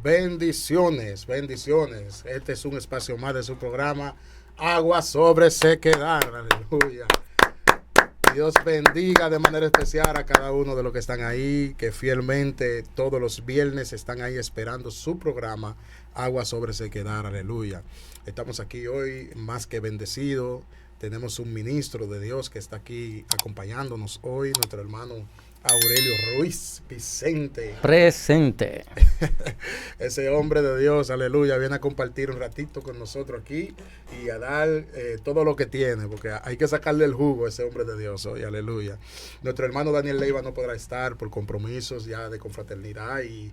bendiciones, bendiciones. Este es un espacio más de su programa Agua sobre Sequedad. Aleluya. Dios bendiga de manera especial a cada uno de los que están ahí, que fielmente todos los viernes están ahí esperando su programa Agua sobre Sequedad. Aleluya. Estamos aquí hoy más que bendecidos. Tenemos un ministro de Dios que está aquí acompañándonos hoy, nuestro hermano Aurelio Ruiz Vicente. Presente. Ese hombre de Dios, aleluya, viene a compartir un ratito con nosotros aquí y a dar todo lo que tiene, porque hay que sacarle el jugo a ese hombre de Dios hoy, aleluya. Nuestro hermano Daniel Leiva no podrá estar por compromisos ya de confraternidad y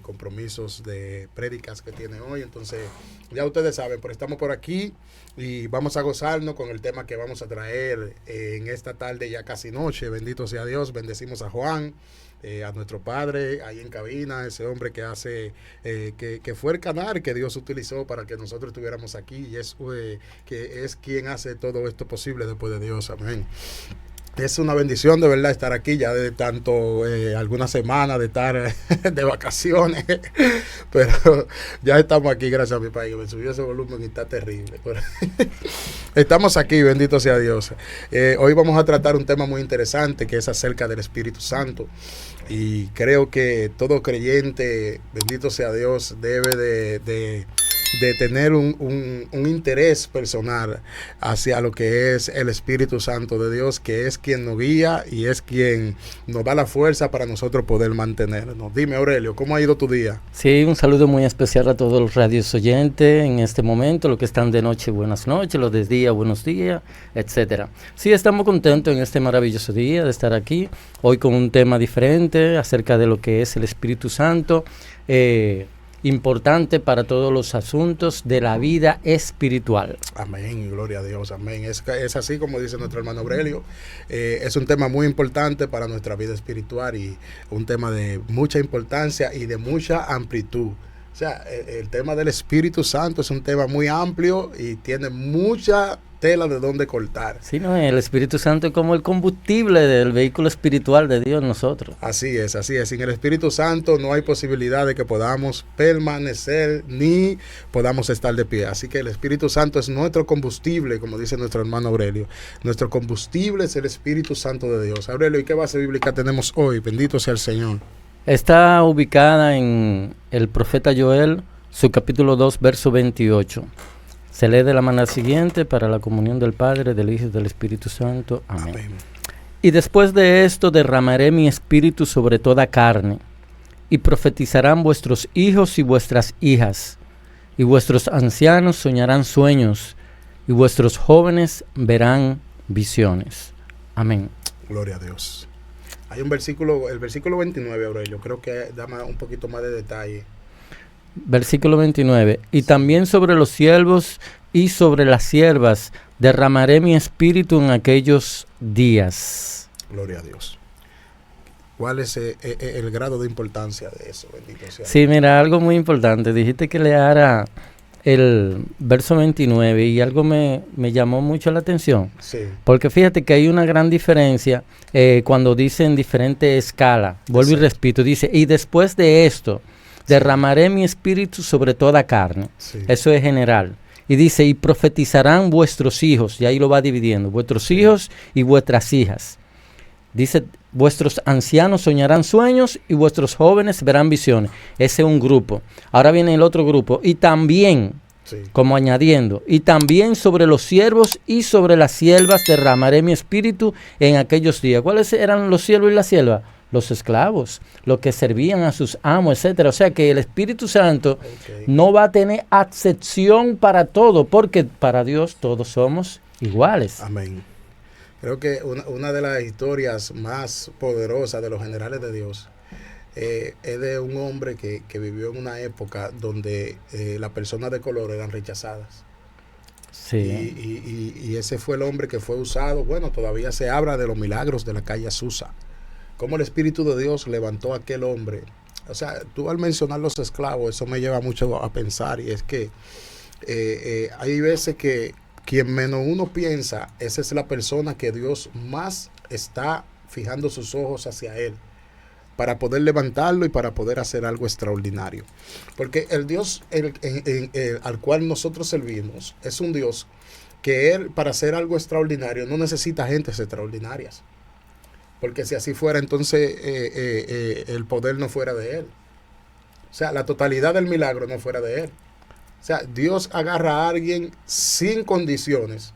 compromisos de prédicas que tiene hoy, entonces ya ustedes saben, pero estamos por aquí y vamos a gozarnos con el tema que vamos a traer en esta tarde, ya casi noche. Bendito sea Dios. Bendecimos a Juan, a nuestro padre ahí en cabina, ese hombre que hace que fue el canal que Dios utilizó para que nosotros estuviéramos aquí, y es que es quien hace todo esto posible después de Dios. Amén. Es una bendición de verdad estar aquí, ya de tanto algunas semanas de estar de vacaciones, pero ya estamos aquí, gracias a mi país, que me subió ese volumen y está terrible. Pero estamos aquí, bendito sea Dios. Hoy vamos a tratar un tema muy interesante que es acerca del Espíritu Santo, y creo que todo creyente, bendito sea Dios, debe de tener un interés personal hacia lo que es el Espíritu Santo de Dios, que es quien nos guía y es quien nos da la fuerza para nosotros poder mantenernos. Dime, Aurelio, ¿cómo ha ido tu día? Sí, un saludo muy especial a todos los radios oyentes en este momento, los que están de noche, buenas noches, los de día, buenos días, etcétera. Sí, estamos contentos en este maravilloso día de estar aquí, hoy con un tema diferente acerca de lo que es el Espíritu Santo, importante para todos los asuntos de la vida espiritual. Amén, gloria a Dios, amén. Es así como dice nuestro hermano Aurelio. Es un tema muy importante para nuestra vida espiritual y un tema de mucha importancia y de mucha amplitud. O sea, el tema del Espíritu Santo es un tema muy amplio y tiene mucha tela de dónde cortar. Sí, no, el Espíritu Santo es como el combustible del vehículo espiritual de Dios en nosotros. Así es, así es. Sin el Espíritu Santo no hay posibilidad de que podamos permanecer ni podamos estar de pie. Así que el Espíritu Santo es nuestro combustible, como dice nuestro hermano Aurelio. Nuestro combustible es el Espíritu Santo de Dios. Aurelio, ¿y qué base bíblica tenemos hoy? Bendito sea el Señor. Está ubicada en el profeta Joel, su capítulo 2, verso 28. Se lee de la manera siguiente: para la comunión del Padre, del Hijo y del Espíritu Santo. Amén. Amén. Y después de esto derramaré mi espíritu sobre toda carne, y profetizarán vuestros hijos y vuestras hijas, y vuestros ancianos soñarán sueños, y vuestros jóvenes verán visiones. Amén. Gloria a Dios. Hay un versículo, el versículo 29, Aurelio, creo que da un poquito más de detalle. Versículo 29. Y también sobre los siervos y sobre las siervas derramaré mi espíritu en aquellos días. Gloria a Dios. ¿Cuál es el grado de importancia de eso? Bendito sea. Sí, mira, algo muy importante. Dijiste que leara el verso 29 y algo me llamó mucho la atención. Sí. Porque fíjate que hay una gran diferencia cuando dice en diferente escala. Vuelvo y repito, dice, y después de esto derramaré mi espíritu sobre toda carne. Sí. Eso es general. Y dice, y profetizarán vuestros hijos, y ahí lo va dividiendo, vuestros hijos y vuestras hijas. Dice, vuestros ancianos soñarán sueños y vuestros jóvenes verán visiones. Ese es un grupo. Ahora viene el otro grupo. Y también, como añadiendo, y también sobre los siervos y sobre las siervas derramaré mi espíritu en aquellos días. ¿Cuáles eran los siervos y las siervas? Los esclavos, los que servían a sus amos, etcétera. O sea que el Espíritu Santo no va a tener acepción para todo, porque para Dios todos somos iguales. Amén. Creo que una de las historias más poderosas de los generales de Dios es de un hombre que vivió en una época donde las personas de color eran rechazadas. Sí. Y ese fue el hombre que fue usado. Bueno, todavía se habla de los milagros de la calle Azusa. Cómo el Espíritu de Dios levantó a aquel hombre. O sea, tú al mencionar los esclavos, eso me lleva mucho a pensar, y es que hay veces que quien menos uno piensa, esa es la persona que Dios más está fijando sus ojos hacia él. para poder levantarlo y para poder hacer algo extraordinario. Porque el Dios al cual nosotros servimos es un Dios que Él, para hacer algo extraordinario, no necesita gentes extraordinarias. Porque si así fuera, entonces el poder no fuera de Él. O sea, la totalidad del milagro no fuera de Él. O sea, Dios agarra a alguien sin condiciones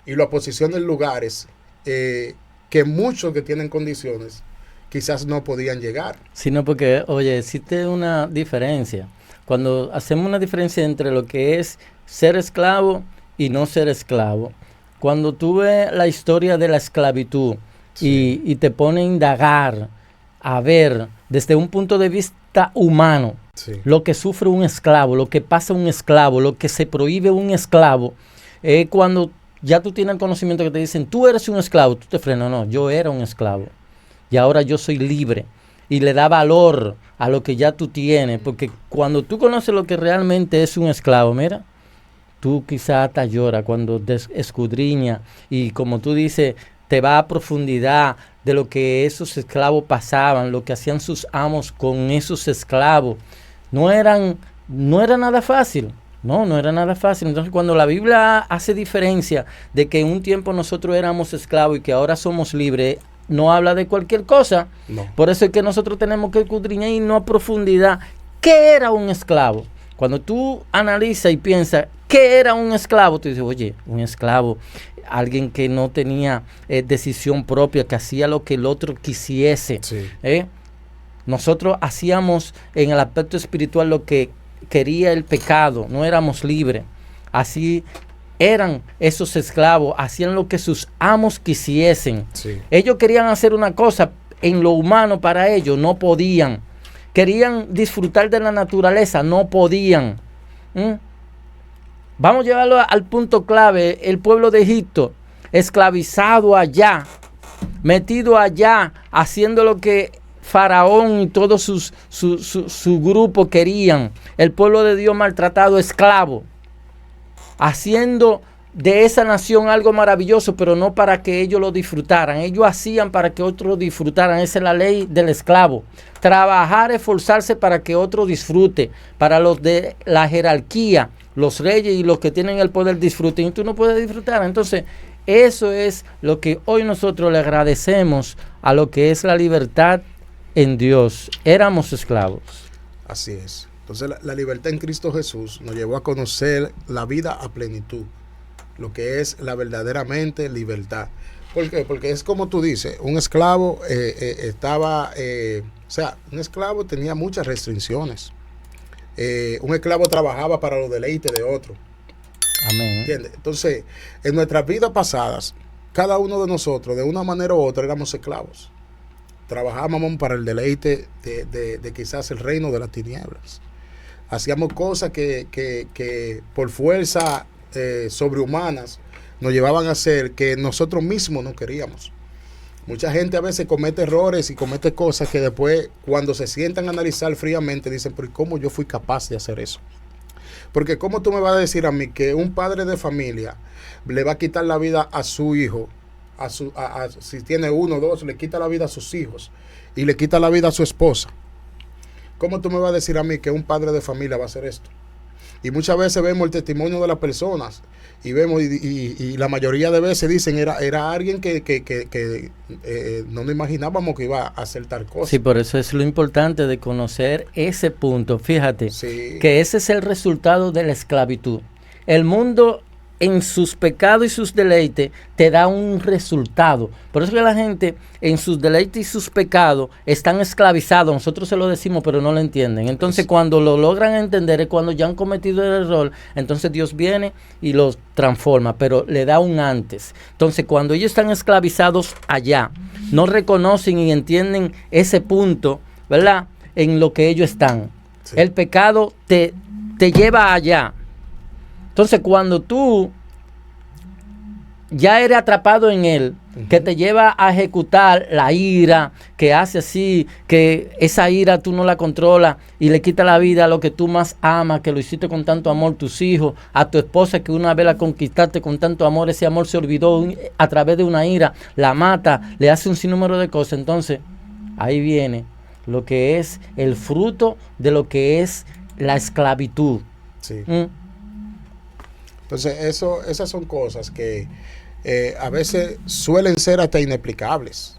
y lo posiciona en lugares que muchos que tienen condiciones quizás no podían llegar. Sino porque, oye, existe una diferencia. Cuando hacemos una diferencia entre lo que es ser esclavo y no ser esclavo, cuando tú ves la historia de la esclavitud y te pone a indagar, a ver desde un punto de vista humano, lo que sufre un esclavo, lo que pasa un esclavo, lo que se prohíbe un esclavo, cuando ya tú tienes el conocimiento que te dicen, tú eres un esclavo, tú te frenas, no, yo era un esclavo y ahora yo soy libre. Y le da valor a lo que ya tú tienes, porque cuando tú conoces lo que realmente es un esclavo, mira, tú quizás hasta lloras cuando escudriña y como tú dices, te va a profundidad de lo que esos esclavos pasaban, lo que hacían sus amos con esos esclavos. No era nada fácil. No era nada fácil. Entonces, cuando la Biblia hace diferencia de que en un tiempo nosotros éramos esclavos y que ahora somos libres, no habla de cualquier cosa. No. Por eso es que nosotros tenemos que escudriñar y no a profundidad. ¿Qué era un esclavo? Cuando tú analizas y piensas, ¿qué era un esclavo? Tú dices, oye, un esclavo, alguien que no tenía decisión propia, que hacía lo que el otro quisiese. Sí. Nosotros hacíamos en el aspecto espiritual lo que quería el pecado, no éramos libres. Así eran esos esclavos, hacían lo que sus amos quisiesen. Sí. Ellos querían hacer una cosa en lo humano para ellos, no podían. Querían disfrutar de la naturaleza, no podían. Vamos a llevarlo al punto clave. El pueblo de Egipto, esclavizado allá, metido allá, haciendo lo que Faraón y todo su grupo querían. El pueblo de Dios maltratado, esclavo, haciendo de esa nación algo maravilloso, pero no para que ellos lo disfrutaran. Ellos hacían para que otros disfrutaran. Esa es la ley del esclavo. Trabajar, esforzarse para que otro disfrute. Para los de la jerarquía, los reyes y los que tienen el poder disfruten. Y tú no puedes disfrutar. Entonces, eso es lo que hoy nosotros le agradecemos a lo que es la libertad en Dios. Éramos esclavos. Así es. Entonces, la libertad en Cristo Jesús nos llevó a conocer la vida a plenitud. Lo que es la verdaderamente libertad. ¿Por qué? Porque es como tú dices, un esclavo un esclavo tenía muchas restricciones. Un esclavo trabajaba para los deleites de otro. Amén. ¿Entiendes? Entonces, en nuestras vidas pasadas, cada uno de nosotros, de una manera u otra, éramos esclavos. Trabajábamos para el deleite de quizás el reino de las tinieblas. Hacíamos cosas que por fuerza sobrehumanas nos llevaban a hacer que nosotros mismos no queríamos. Mucha gente a veces comete errores y comete cosas que después, cuando se sientan a analizar fríamente, dicen, pero ¿cómo yo fui capaz de hacer eso? Porque ¿cómo tú me vas a decir a mí que un padre de familia le va a quitar la vida a su hijo, si tiene uno o dos, le quita la vida a sus hijos y le quita la vida a su esposa? ¿Cómo tú me vas a decir a mí que un padre de familia va a hacer esto? Y muchas veces vemos el testimonio de las personas y vemos y la mayoría de veces dicen era alguien que no nos imaginábamos que iba a hacer tal cosa. Sí, por eso es lo importante de conocer ese punto. Fíjate, que ese es el resultado de la esclavitud. El mundo en sus pecados y sus deleites te da un resultado. Por eso que la gente en sus deleites y sus pecados están esclavizados. Nosotros se lo decimos, pero no lo entienden. Entonces, cuando lo logran entender es cuando ya han cometido el error. Entonces Dios viene y los transforma, pero le da un antes. Entonces, cuando ellos están esclavizados allá, no reconocen y entienden ese punto, ¿verdad? En lo que ellos están. Sí. El pecado te lleva allá. Entonces, cuando tú ya eres atrapado en él, que te lleva a ejecutar la ira, que hace así, que esa ira tú no la controlas y le quita la vida a lo que tú más amas, que lo hiciste con tanto amor, tus hijos, a tu esposa que una vez la conquistaste con tanto amor, ese amor se olvidó a través de una ira, la mata, le hace un sinnúmero de cosas. Entonces, ahí viene lo que es el fruto de lo que es la esclavitud. Sí. Entonces, esas son cosas que a veces suelen ser hasta inexplicables.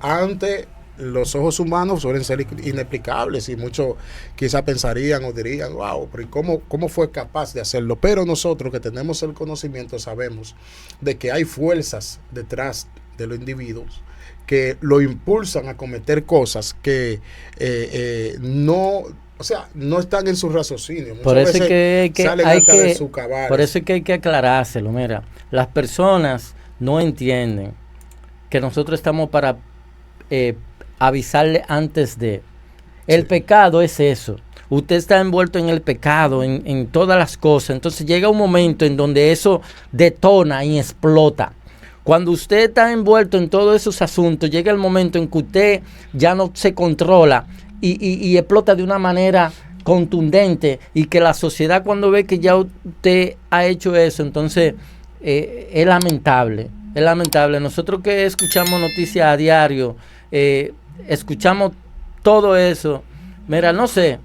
Ante los ojos humanos suelen ser inexplicables y muchos quizás pensarían o dirían, wow, pero ¿cómo fue capaz de hacerlo? Pero nosotros que tenemos el conocimiento sabemos de que hay fuerzas detrás de los individuos que lo impulsan a cometer cosas que no están en su raciocinio. Por eso que hay que aclarárselo. Mira, las personas no entienden que nosotros estamos para avisarle antes de. El pecado es eso. Usted está envuelto en el pecado, en todas las cosas. Entonces llega un momento en donde eso detona y explota. Cuando usted está envuelto en todos esos asuntos, llega el momento en que usted ya no se controla y explota de una manera contundente, y que la sociedad, cuando ve que ya usted ha hecho eso, entonces es lamentable. Es lamentable. Nosotros que escuchamos noticias a diario, escuchamos todo eso. Mira, no sé,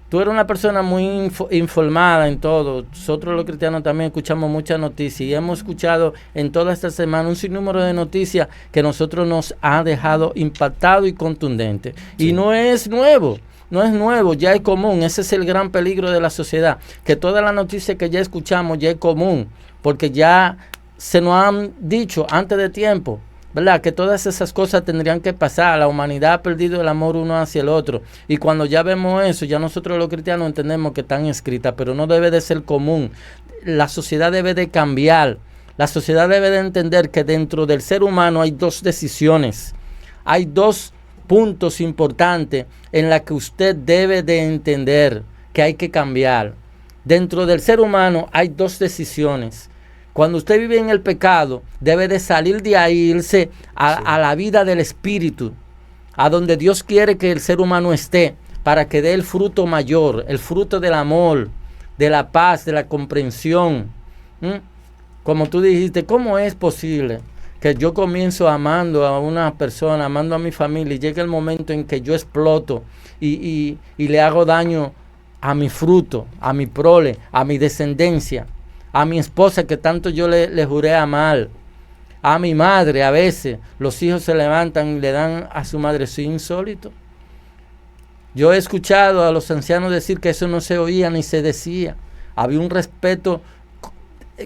tú eres una persona muy informada en todo. Nosotros los cristianos también escuchamos muchas noticias y hemos escuchado en toda esta semana un sinnúmero de noticias que nosotros nos ha dejado impactado y contundente. Sí. Y no es nuevo. No es nuevo, ya es común. Ese es el gran peligro de la sociedad, que todas las noticias que ya escuchamos ya es común, porque ya se nos han dicho antes de tiempo, ¿verdad?, que todas esas cosas tendrían que pasar. La humanidad ha perdido el amor uno hacia el otro, y cuando ya vemos eso, ya nosotros los cristianos entendemos que están escritas, pero no debe de ser común. La sociedad debe de cambiar. La sociedad debe de entender que dentro del ser humano hay dos decisiones, hay dos puntos importantes en la que usted debe de entender que hay que cambiar. Dentro del ser humano hay dos decisiones. Cuando usted vive en el pecado, debe de salir de ahí, irse a la vida del espíritu, a donde Dios quiere que el ser humano esté, para que dé el fruto mayor, el fruto del amor, de la paz, de la comprensión. Como tú dijiste, ¿cómo es posible que yo comienzo amando a una persona, amando a mi familia, y llega el momento en que yo exploto y le hago daño a mi fruto, a mi prole, a mi descendencia, a mi esposa que tanto yo le juré amar, a mi madre? A veces los hijos se levantan y le dan a su madre. Soy insólito. Yo he escuchado a los ancianos decir que eso no se oía ni se decía. Había un respeto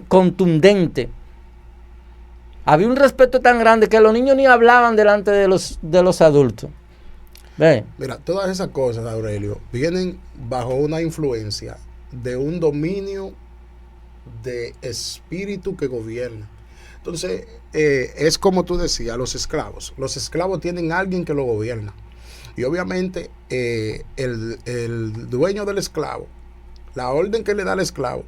contundente. Había un respeto tan grande que los niños ni hablaban delante de los adultos. ¿Ve? Mira, todas esas cosas, Aurelio, vienen bajo una influencia de un dominio de espíritu que gobierna. Entonces, es como tú decías, los esclavos. Los esclavos tienen a alguien que lo gobierna. Y obviamente, el dueño del esclavo, la orden que le da al esclavo,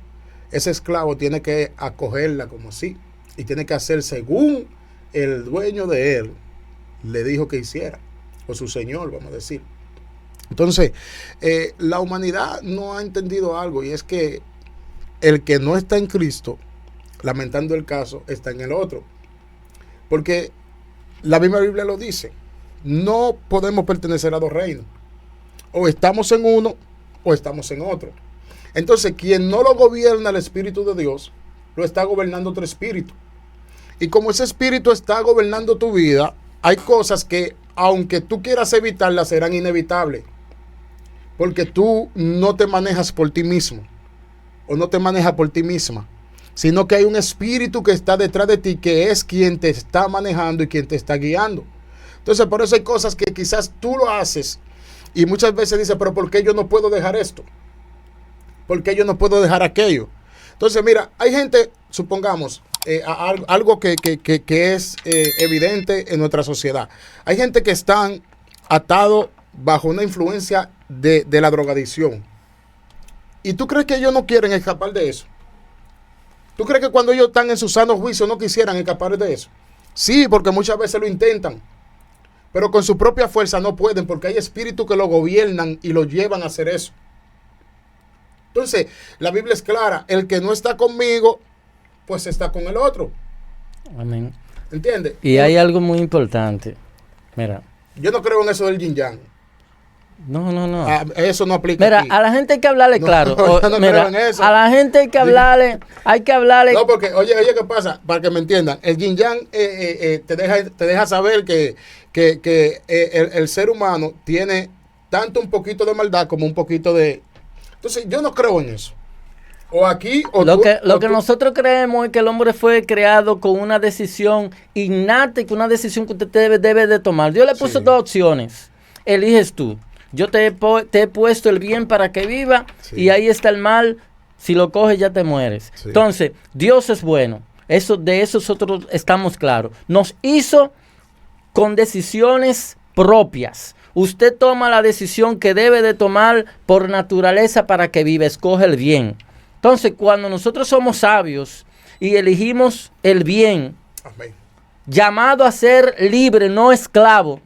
ese esclavo tiene que acogerla como así. Y tiene que hacer según el dueño de él le dijo que hiciera, o su señor, vamos a decir. Entonces, la humanidad no ha entendido algo, y es que el que no está en Cristo, lamentando el caso, está en el otro. Porque la misma Biblia lo dice, no podemos pertenecer a dos reinos. O estamos en uno o estamos en otro. Entonces, quien no lo gobierna el Espíritu de Dios, lo está gobernando otro espíritu. Y como ese espíritu está gobernando tu vida, hay cosas que, aunque tú quieras evitarlas, serán inevitables. Porque tú no te manejas por ti mismo, o no te manejas por ti misma, sino que hay un espíritu que está detrás de ti, que es quien te está manejando y quien te está guiando. Entonces, por eso hay cosas que quizás tú lo haces y muchas veces dices, pero ¿por qué yo no puedo dejar esto? ¿Por qué yo no puedo dejar aquello? Entonces, mira, hay gente, supongamos, algo que es evidente en nuestra sociedad. Hay gente que están atados bajo una influencia de la drogadicción. ¿Y tú crees que ellos no quieren escapar de eso? ¿Tú crees que cuando ellos están en su sano juicio no quisieran escapar de eso? Sí, porque muchas veces lo intentan. Pero con su propia fuerza no pueden, porque hay espíritus que lo gobiernan y lo llevan a hacer eso. Entonces, la Biblia es clara. El que no está conmigo, pues está con el otro. Amén. ¿Entiendes? Y hay algo muy importante. Mira. Yo no creo en eso del yin yang. No. Eso no aplica. Mira, aquí. A la gente hay que hablarle claro. Mira, en eso. A la gente hay que hablarle. No, porque, oye, ¿qué pasa? Para que me entiendan, el yin yang te deja saber que el ser humano tiene tanto un poquito de maldad como un poquito de... Entonces, yo no creo en eso. O aquí, o lo que nosotros creemos es que el hombre fue creado con una decisión innata y con una decisión que usted debe de tomar. Dios le puso dos opciones. Eliges tú. Yo te he puesto el bien para que viva y ahí está el mal. Si lo coges ya te mueres. Sí. Entonces, Dios es bueno. De eso nosotros estamos claros. Nos hizo con decisiones propias. Usted toma la decisión que debe de tomar por naturaleza para que viva. Escoge el bien. Entonces, cuando nosotros somos sabios y elegimos el bien, amén, llamado a ser libre, no esclavo,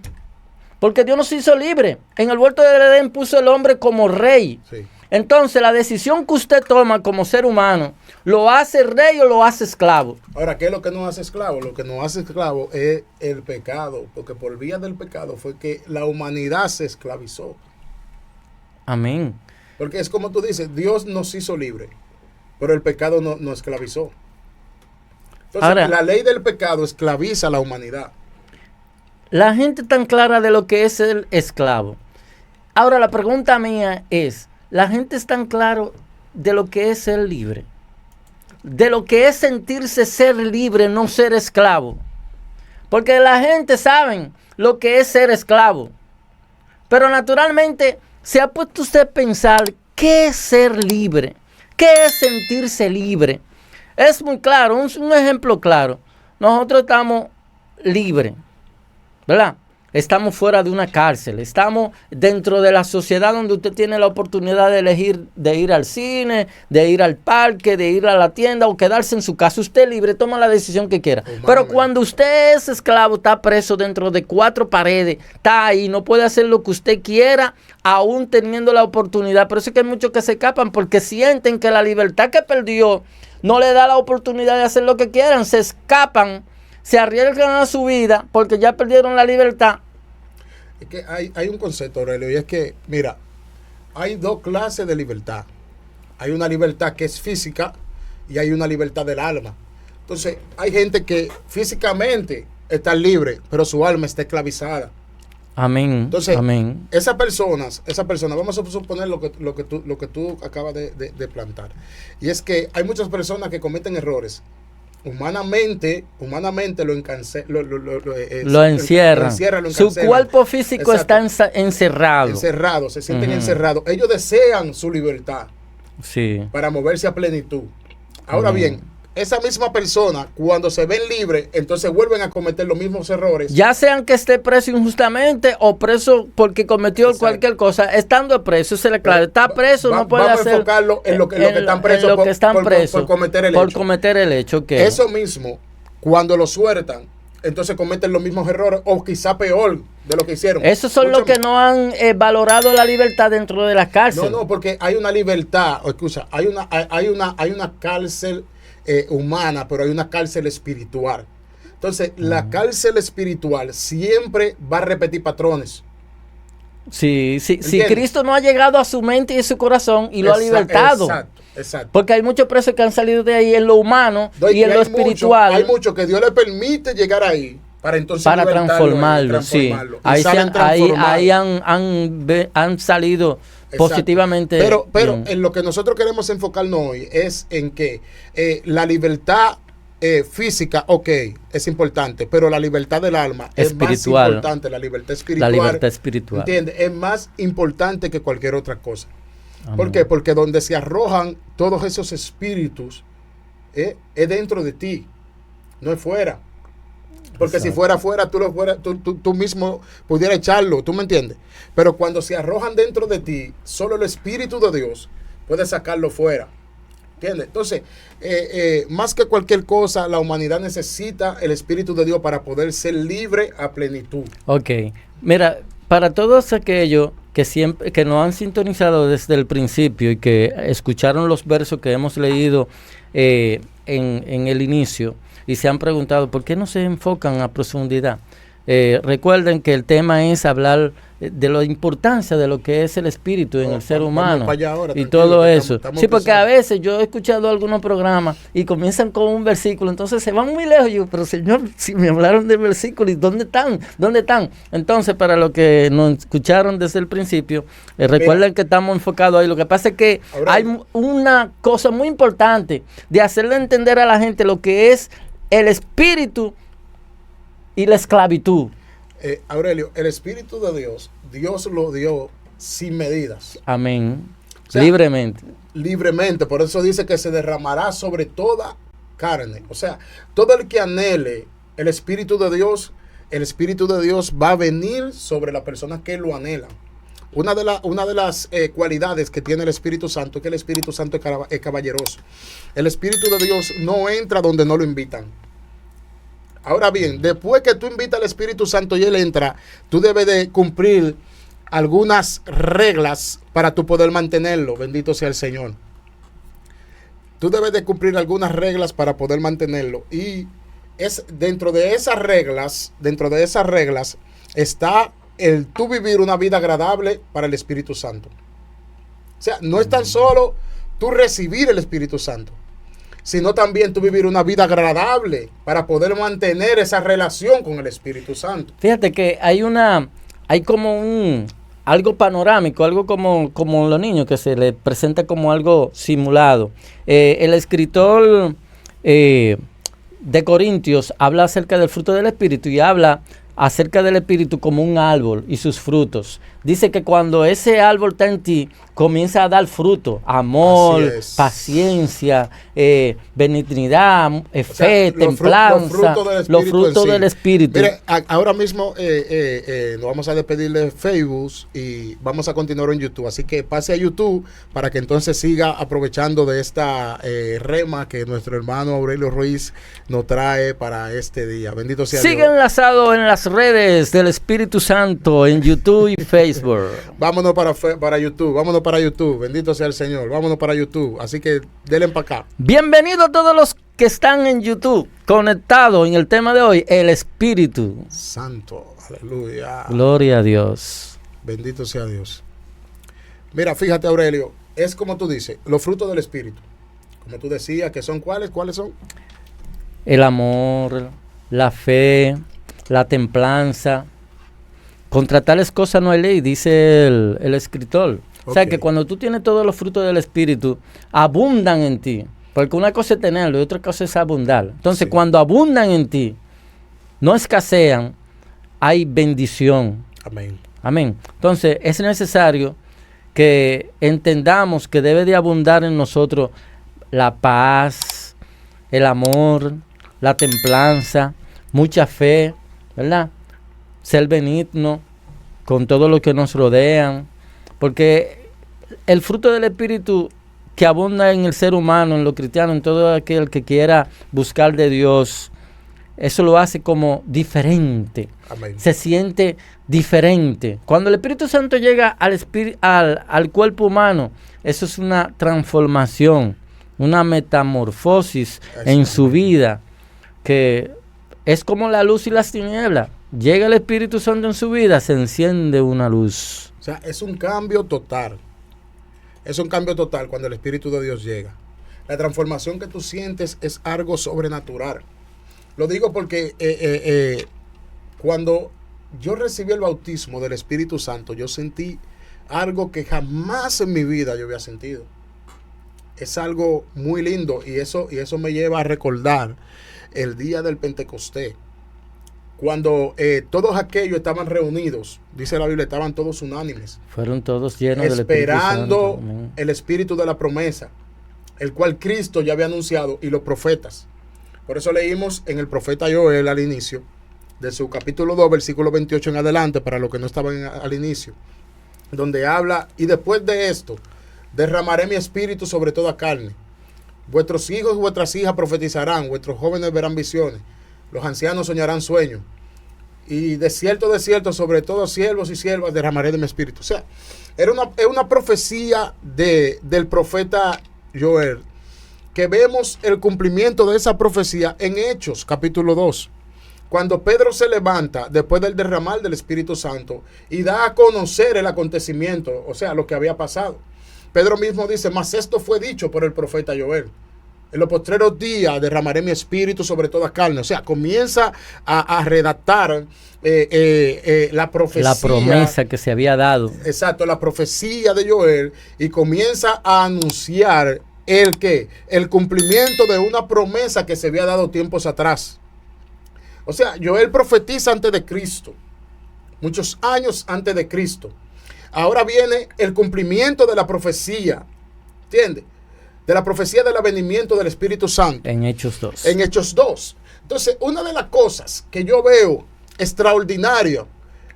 porque Dios nos hizo libre. En el huerto del Edén puso el hombre como rey. Sí. Entonces, la decisión que usted toma como ser humano, ¿lo hace rey o lo hace esclavo? Ahora, ¿qué es lo que nos hace esclavo? Lo que nos hace esclavo es el pecado, porque por vía del pecado fue que la humanidad se esclavizó. Amén. Porque es como tú dices, Dios nos hizo libre, pero el pecado nos esclavizó. Entonces, ahora, la ley del pecado esclaviza a la humanidad. La gente tan clara de lo que es el esclavo. Ahora, la pregunta mía es, ¿la gente es tan claro de lo que es ser libre? De lo que es sentirse ser libre, no ser esclavo. Porque la gente sabe lo que es ser esclavo. Pero naturalmente, ¿se ha puesto usted a pensar qué es ser libre? ¿Qué es sentirse libre? Es muy claro, un ejemplo claro. Nosotros estamos libres, ¿verdad? Estamos fuera de una cárcel, estamos dentro de la sociedad donde usted tiene la oportunidad de elegir de ir al cine, de ir al parque, de ir a la tienda o quedarse en su casa. Usted es libre, toma la decisión que quiera. Pero cuando usted es esclavo, está preso dentro de 4 paredes, está ahí, no puede hacer lo que usted quiera, aún teniendo la oportunidad. Por eso es que hay muchos que se escapan porque sienten que la libertad que perdió no le da la oportunidad de hacer lo que quieran. Se escapan, se arriesgan a su vida porque ya perdieron la libertad. Es que hay un concepto, Aurelio, y es que, mira, hay 2 clases de libertad. Hay una libertad que es física y hay una libertad del alma. Entonces, hay gente que físicamente está libre, pero su alma está esclavizada. Amén. Entonces, amén. Esas personas, vamos a suponer lo que tú acabas de plantar. Y es que hay muchas personas que cometen errores. Humanamente lo encierran. Su cuerpo físico está encerrado. Se sienten encerrados. Ellos desean su libertad para moverse a plenitud. Ahora bien, esa misma persona, cuando se ven libres, entonces vuelven a cometer los mismos errores. Ya sean que esté preso injustamente o preso porque cometió cualquier cosa, estando preso, se le aclara, está preso, no puede hacer. Vamos a enfocarlo en lo que están presos por cometer el hecho. Okay. Eso mismo, cuando lo sueltan, entonces cometen los mismos errores o quizá peor de lo que hicieron. Esos son los que no han valorado la libertad dentro de la cárcel. No, porque hay una libertad, escucha, hay una cárcel humana, pero hay una cárcel espiritual. Entonces, la cárcel espiritual siempre va a repetir patrones. Sí. Si Cristo no ha llegado a su mente y a su corazón y lo ha libertado. Exacto. Porque hay muchos presos que han salido de ahí en lo humano y en lo espiritual. Hay muchos que Dios le permite llegar ahí para entonces transformarlo. Sí. Ahí han salido. Exacto. Positivamente. Pero en lo que nosotros queremos enfocarnos hoy es en que la libertad física, es importante, pero la libertad del alma espiritual. Es más importante. La libertad espiritual. ¿Entiendes? Es más importante que cualquier otra cosa. Amén. ¿Por qué? Porque donde se arrojan todos esos espíritus es dentro de ti, no es fuera. Porque exacto. Si fuera afuera, tú mismo pudieras echarlo, ¿tú me entiendes? Pero cuando se arrojan dentro de ti, solo el Espíritu de Dios puede sacarlo fuera. ¿Entiendes? Entonces, más que cualquier cosa, la humanidad necesita el Espíritu de Dios para poder ser libre a plenitud. Ok. Mira, para todos aquellos que nos han sintonizado desde el principio y que escucharon los versos que hemos leído en el inicio, y se han preguntado, ¿por qué no se enfocan a profundidad? Recuerden que el tema es hablar de la importancia de lo que es el espíritu en el ser humano ahora, y todo eso. Estamos sí, porque a veces yo he escuchado algunos programas y comienzan con un versículo, entonces se van muy lejos. Yo, pero Señor, si me hablaron del versículo, ¿y dónde están? ¿Dónde están? Entonces, para los que nos escucharon desde el principio, recuerden que estamos enfocados ahí. Lo que pasa es que hay una cosa muy importante de hacerle entender a la gente lo que es el espíritu y la esclavitud. Aurelio, el Espíritu de Dios, Dios lo dio sin medidas. Amén. O sea, libremente. Libremente. Por eso dice que se derramará sobre toda carne. O sea, todo el que anhele el Espíritu de Dios va a venir sobre la persona que lo anhela. Una de las cualidades que tiene el Espíritu Santo es que el Espíritu Santo es caballeroso. El Espíritu de Dios no entra donde no lo invitan. Ahora bien, después que tú invitas al Espíritu Santo y Él entra, tú debes de cumplir algunas reglas para tú poder mantenerlo. Bendito sea el Señor. Tú debes de cumplir algunas reglas para poder mantenerlo. Y es dentro de esas reglas está el tú vivir una vida agradable para el Espíritu Santo. O sea, no es tan solo tú recibir el Espíritu Santo, sino también tú vivir una vida agradable para poder mantener esa relación con el Espíritu Santo. Fíjate que hay como algo panorámico, algo como los niños, que se les presenta como algo simulado. El escritor de Corintios habla acerca del fruto del Espíritu y habla acerca del Espíritu como un árbol y sus frutos. Dice que cuando ese árbol está en ti, comienza a dar fruto, amor, paciencia, benignidad, fe, templanza, los frutos del Espíritu. Mire, ahora mismo nos vamos a despedir de Facebook y vamos a continuar en YouTube, así que pase a YouTube para que entonces siga aprovechando de esta rema que nuestro hermano Aurelio Ruiz nos trae para este día. Bendito sea Dios. Sigue enlazado en las redes del Espíritu Santo en YouTube y Facebook. Vámonos para YouTube. Bendito sea el Señor. Vámonos para YouTube. Así que denle para acá. Bienvenidos a todos los que están en YouTube conectados en el tema de hoy, el Espíritu Santo. Aleluya. Gloria a Dios. Bendito sea Dios. Mira, fíjate, Aurelio, es como tú dices, los frutos del Espíritu. Como tú decías, que son ¿cuáles son? El amor, la fe, la templanza. Contra tales cosas no hay ley, dice el escritor. Okay. O sea que cuando tú tienes todos los frutos del Espíritu, abundan en ti. Porque una cosa es tenerlo y otra cosa es abundar. Entonces, cuando abundan en ti, no escasean, hay bendición. Amén. Amén. Entonces, es necesario que entendamos que debe de abundar en nosotros la paz, el amor, la templanza, mucha fe, ¿verdad? Ser benigno con todo lo que nos rodean, porque el fruto del Espíritu que abunda en el ser humano, en los cristianos, en todo aquel que quiera buscar de Dios, eso lo hace como diferente. Amén. Se siente diferente. Cuando el Espíritu Santo llega al cuerpo humano, eso es una transformación, una metamorfosis en su vida, que es como la luz y las tinieblas. Llega el Espíritu Santo en su vida, se enciende una luz. O sea, es un cambio total. Es un cambio total cuando el Espíritu de Dios llega. La transformación que tú sientes es algo sobrenatural. Lo digo porque cuando yo recibí el bautismo del Espíritu Santo, yo sentí algo que jamás en mi vida yo había sentido. Es algo muy lindo y eso me lleva a recordar el día del Pentecostés. Cuando todos aquellos estaban reunidos, dice la Biblia, estaban todos unánimes. Fueron todos llenos del Espíritu Santo. Esperando el Espíritu de la promesa, el cual Cristo ya había anunciado, y los profetas. Por eso leímos en el profeta Joel al inicio, de su capítulo 2, versículo 28 en adelante, para los que no estaban al inicio, donde habla, y después de esto, derramaré mi espíritu sobre toda carne. Vuestros hijos y vuestras hijas profetizarán, vuestros jóvenes verán visiones, los ancianos soñarán sueños, y de cierto, sobre todos siervos y siervas derramaré de mi espíritu. O sea, es una profecía del profeta Joel, que vemos el cumplimiento de esa profecía en Hechos, capítulo 2, cuando Pedro se levanta después del derramar del Espíritu Santo y da a conocer el acontecimiento, o sea, lo que había pasado. Pedro mismo dice, mas esto fue dicho por el profeta Joel. En los postreros días derramaré mi espíritu sobre toda carne. O sea, comienza a redactar la profecía. La promesa que se había dado. Exacto, la profecía de Joel, y comienza a anunciar el cumplimiento de una promesa que se había dado tiempos atrás. O sea, Joel profetiza antes de Cristo, muchos años antes de Cristo. Ahora viene el cumplimiento de la profecía, ¿entiendes? De la profecía del avenimiento del Espíritu Santo. En Hechos 2. En Hechos 2. Entonces, una de las cosas que yo veo extraordinaria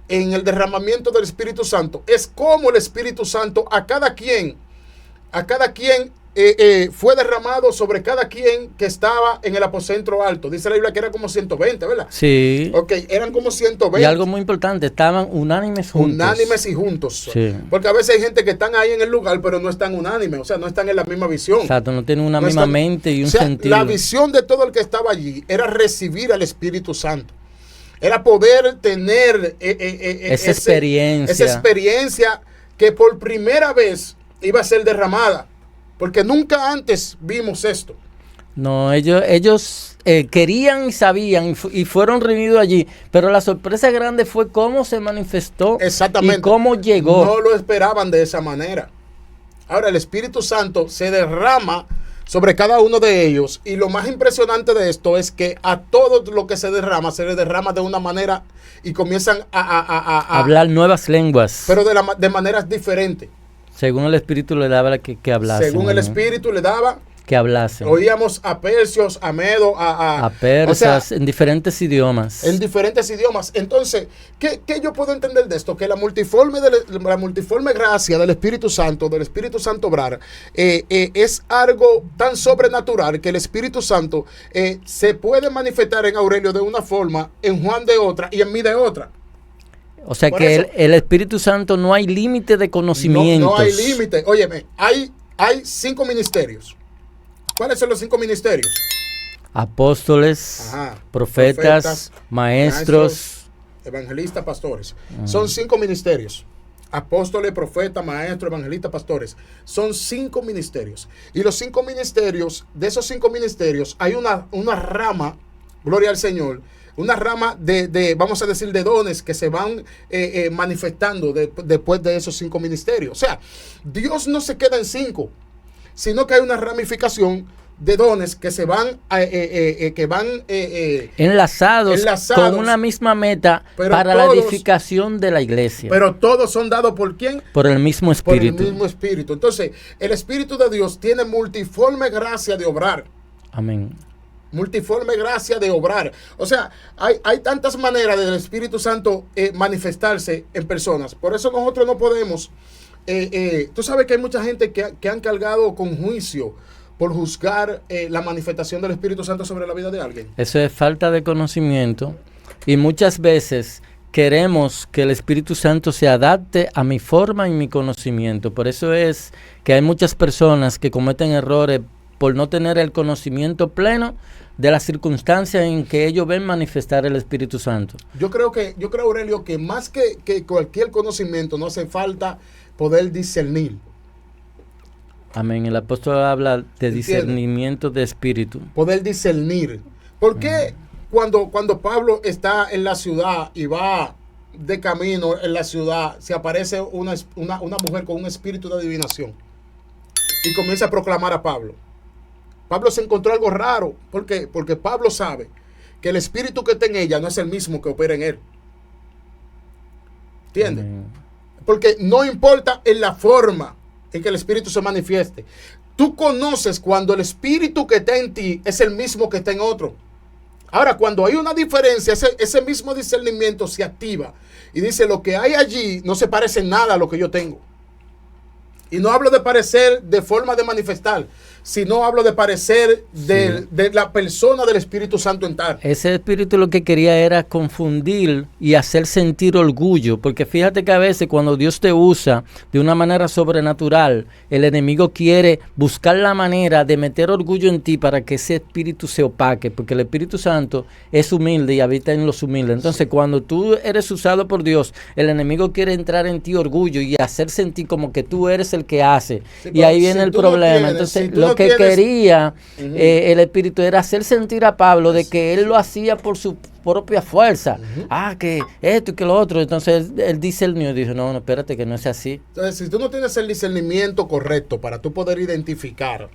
en el derramamiento del Espíritu Santo es cómo el Espíritu Santo a cada quien fue derramado sobre cada quien que estaba en el aposento alto. Dice la Biblia que era como 120, ¿verdad? Sí. Ok, eran como 120. Y algo muy importante, estaban unánimes juntos. Unánimes y juntos. Sí. Porque a veces hay gente que están ahí en el lugar, pero no están unánimes, o sea, no están en la misma visión. Exacto, no tienen una misma mente y un sentido. La visión de todo el que estaba allí era recibir al Espíritu Santo. Era poder tener esa experiencia. Esa experiencia que por primera vez iba a ser derramada. Porque nunca antes vimos esto. No, ellos querían y sabían y fueron reunidos allí. Pero la sorpresa grande fue cómo se manifestó. Exactamente. Y cómo llegó. No lo esperaban de esa manera. Ahora el Espíritu Santo se derrama sobre cada uno de ellos. Y lo más impresionante de esto es que a todo lo que se les derrama de una manera y comienzan a hablar nuevas lenguas. Pero de maneras diferentes. Según el Espíritu le daba que hablasen. Según el Espíritu le daba que hablasen. Oíamos a persios, a medo, a persas, o sea, en diferentes idiomas. En diferentes idiomas. Entonces, ¿qué yo puedo entender de esto? Que la multiforme gracia del Espíritu Santo obrar, es algo tan sobrenatural que el Espíritu Santo se puede manifestar en Aurelio de una forma, en Juan de otra y en mí de otra. O sea por que el Espíritu Santo no hay límite de conocimientos. No hay límite. Óyeme, hay 5 ministerios. ¿Cuáles son los 5 ministerios? Apóstoles, profetas, maestros, evangelistas, pastores. Son 5 ministerios. Apóstoles, profetas, maestros, evangelistas, pastores. Son 5 ministerios. Y los 5 ministerios, de esos 5 ministerios, hay una rama, gloria al Señor, una rama vamos a decir, de dones que se van manifestando después de esos 5 ministerios. O sea, Dios no se queda en 5, sino que hay una ramificación de dones que se van enlazados con una misma meta para la edificación de la iglesia. Pero todos son dados ¿por quién? Por el mismo Espíritu. Por el mismo Espíritu. Entonces, el Espíritu de Dios tiene multiforme gracia de obrar. Amén. Multiforme gracia de obrar. O sea, hay tantas maneras del Espíritu Santo manifestarse en personas. Por eso nosotros no podemos. Tú sabes que hay mucha gente que han cargado con juicio por juzgar la manifestación del Espíritu Santo sobre la vida de alguien. Eso es falta de conocimiento. Y muchas veces queremos que el Espíritu Santo se adapte a mi forma y mi conocimiento. Por eso es que hay muchas personas que cometen errores por no tener el conocimiento pleno de las circunstancias en que ellos ven manifestar el Espíritu Santo. Yo creo, Aurelio, que más que cualquier conocimiento no hace falta poder discernir. Amén. El apóstol habla de discernimiento de espíritu. Poder discernir. ¿Por qué cuando Pablo está en la ciudad y va de camino en la ciudad, se aparece una mujer con un espíritu de adivinación y comienza a proclamar a Pablo? Pablo se encontró algo raro. ¿Por qué? Porque Pablo sabe que el espíritu que está en ella no es el mismo que opera en él. ¿Entiendes? Porque no importa en la forma en que el espíritu se manifieste. Tú conoces cuando el espíritu que está en ti es el mismo que está en otro. Ahora, cuando hay una diferencia, ese mismo discernimiento se activa y dice, lo que hay allí no se parece en nada a lo que yo tengo. Y no hablo de parecer de forma de manifestar, sino hablo de parecer de la persona del Espíritu Santo en tal. Ese espíritu lo que quería era confundir y hacer sentir orgullo, porque fíjate que a veces cuando Dios te usa de una manera sobrenatural, el enemigo quiere buscar la manera de meter orgullo en ti para que ese espíritu se opaque, porque el Espíritu Santo es humilde y habita en los humildes. Entonces, cuando tú eres usado por Dios, el enemigo quiere entrar en ti orgullo y hacer sentir como que tú eres el que hace. Sí, y ahí viene el problema. Entonces, lo que quería el Espíritu era hacer sentir a Pablo de que él lo hacía por su propia fuerza. Que esto y que lo otro. Entonces él discernió y dijo, no, espérate, que no es así. Entonces, si tú no tienes el discernimiento correcto para tú poder identificar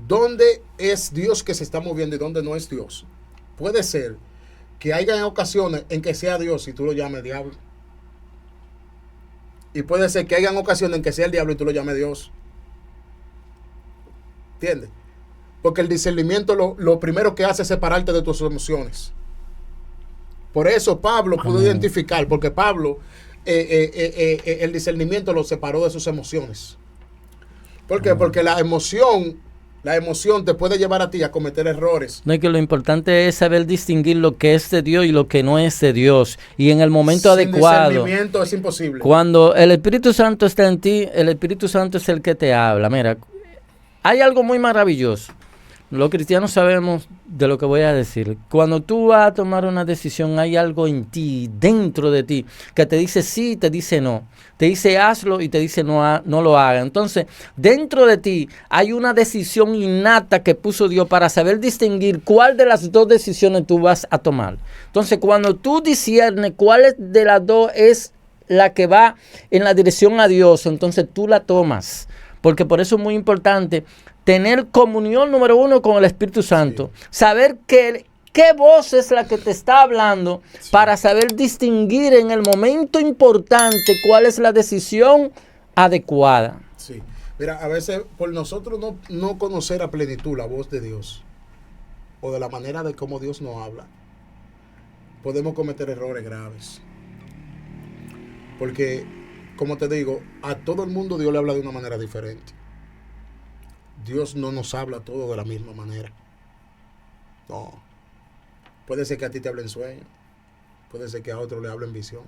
dónde es Dios que se está moviendo y dónde no es Dios, puede ser que haya ocasiones en que sea Dios y tú lo llames diablo. Y puede ser que hayan ocasiones en que sea el diablo y tú lo llames Dios. ¿Entiendes? Porque el discernimiento lo primero que hace es separarte de tus emociones. Por eso Pablo pudo identificar, porque Pablo el discernimiento lo separó de sus emociones. ¿Por qué? Porque la emoción te puede llevar a ti a cometer errores. No, y que lo importante es saber distinguir lo que es de Dios y lo que no es de Dios. Y en el momento adecuado. Sin discernimiento es imposible. Cuando el Espíritu Santo está en ti, el Espíritu Santo es el que te habla. Mira, hay algo muy maravilloso. Los cristianos sabemos de lo que voy a decir. Cuando tú vas a tomar una decisión, hay algo en ti, dentro de ti, que te dice sí y te dice no. Te dice hazlo y te dice no lo haga. Entonces, dentro de ti hay una decisión innata que puso Dios para saber distinguir cuál de las dos decisiones tú vas a tomar. Entonces, cuando tú disciernes cuál de las dos es la que va en la dirección a Dios, entonces tú la tomas. Porque por eso es muy importante tener comunión número uno con el Espíritu Santo. Sí. Saber qué voz es la que te está hablando, sí, para saber distinguir en el momento importante cuál es la decisión adecuada. Sí. Mira, a veces por nosotros no conocer a plenitud la voz de Dios o de la manera de cómo Dios nos habla, podemos cometer errores graves. Porque, como te digo, a todo el mundo Dios le habla de una manera diferente. Dios no nos habla todo de la misma manera. No. Puede ser que a ti te hable en sueño. Puede ser que a otro le hable en visión.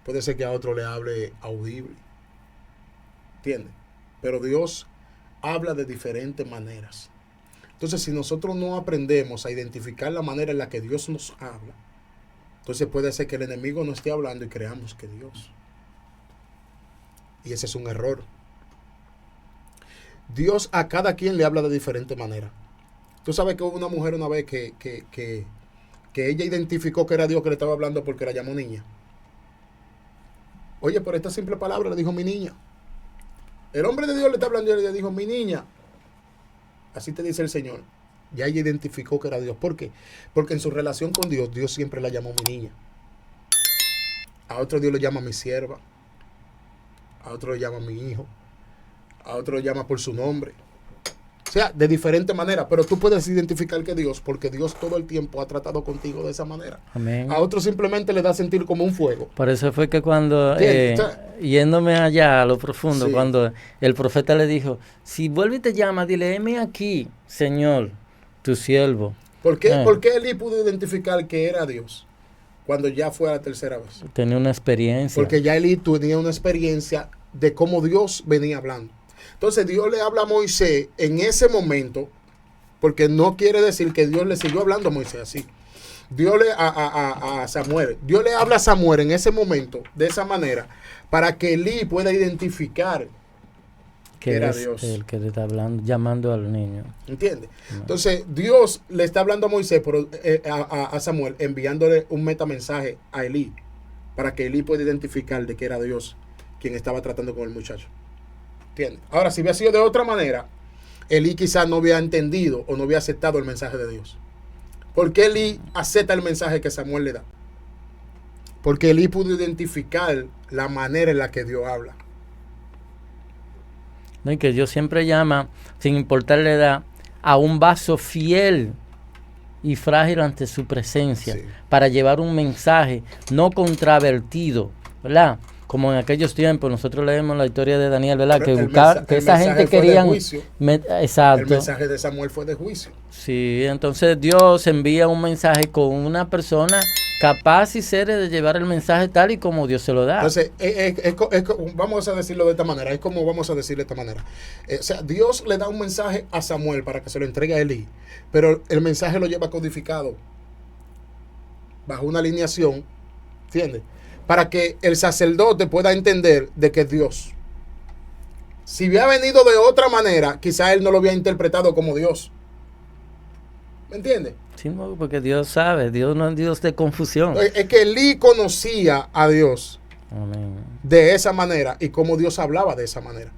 Puede ser que a otro le hable audible. ¿Entiendes? Pero Dios habla de diferentes maneras. Entonces, si nosotros no aprendemos a identificar la manera en la que Dios nos habla, entonces puede ser que el enemigo no esté hablando y creamos que Dios. Y ese es un error. Dios a cada quien le habla de diferente manera. Tú sabes que hubo una mujer una vez que ella identificó que era Dios que le estaba hablando porque la llamó niña. Oye, por esta simple palabra le dijo mi niña. El hombre de Dios le está hablando y le dijo mi niña. Así te dice el Señor. Ya ella identificó que era Dios. ¿Por qué? Porque en su relación con Dios, Dios siempre la llamó mi niña. A otro Dios le llama mi sierva. A otro le llama mi hijo. A otro lo llama por su nombre. O sea, de diferente manera. Pero tú puedes identificar que Dios, porque Dios todo el tiempo ha tratado contigo de esa manera. Amén. A otro simplemente le da a sentir como un fuego. Por eso fue que cuando, yéndome allá a lo profundo, sí, cuando el profeta le dijo, si vuelve y te llama, dile, heme aquí, Señor, tu siervo. ¿Por qué Elí pudo identificar que era Dios cuando ya fue a la tercera vez? Tenía una experiencia. Porque ya Elí tenía una experiencia de cómo Dios venía hablando. Entonces Dios le habla a Moisés en ese momento, porque no quiere decir que Dios le siguió hablando a Moisés así. Dios le a Samuel. Dios le habla a Samuel en ese momento, de esa manera, para que Elí pueda identificar que era Dios. El que le está hablando, llamando al niño. ¿Entiendes? No. Entonces Dios le está hablando a Moisés, pero, a Samuel, enviándole un metamensaje a Elí, para que Elí pueda identificar de que era Dios quien estaba tratando con el muchacho. ¿Entiendes? Ahora, si hubiera sido de otra manera, Elí quizás no hubiera entendido o no hubiera aceptado el mensaje de Dios. ¿Por qué Elí acepta el mensaje que Samuel le da? Porque Elí pudo identificar la manera en la que Dios habla. No, y que Dios siempre llama, sin importar la edad, a un vaso fiel y frágil ante su presencia, sí, para llevar un mensaje no controvertido, ¿verdad? como en aquellos tiempos, nosotros leemos la historia de Daniel, ¿verdad? Que, que esa gente querían... Exacto. El mensaje de Samuel fue de juicio. Sí, entonces Dios envía un mensaje con una persona capaz y seria de llevar el mensaje tal y como Dios se lo da. Entonces, vamos a decirlo de esta manera, es como vamos a decirlo de esta manera. O sea, Dios le da un mensaje a Samuel para que se lo entregue a Elí, pero el mensaje lo lleva codificado bajo una alineación, ¿entiendes? Para que el sacerdote pueda entender de que es Dios. Si hubiera venido de otra manera, quizá él no lo hubiera interpretado como Dios. ¿Me entiendes? Sí, porque Dios sabe, Dios no es Dios de confusión. Es que Elí conocía a Dios. Amén. De esa manera y cómo Dios hablaba de esa manera.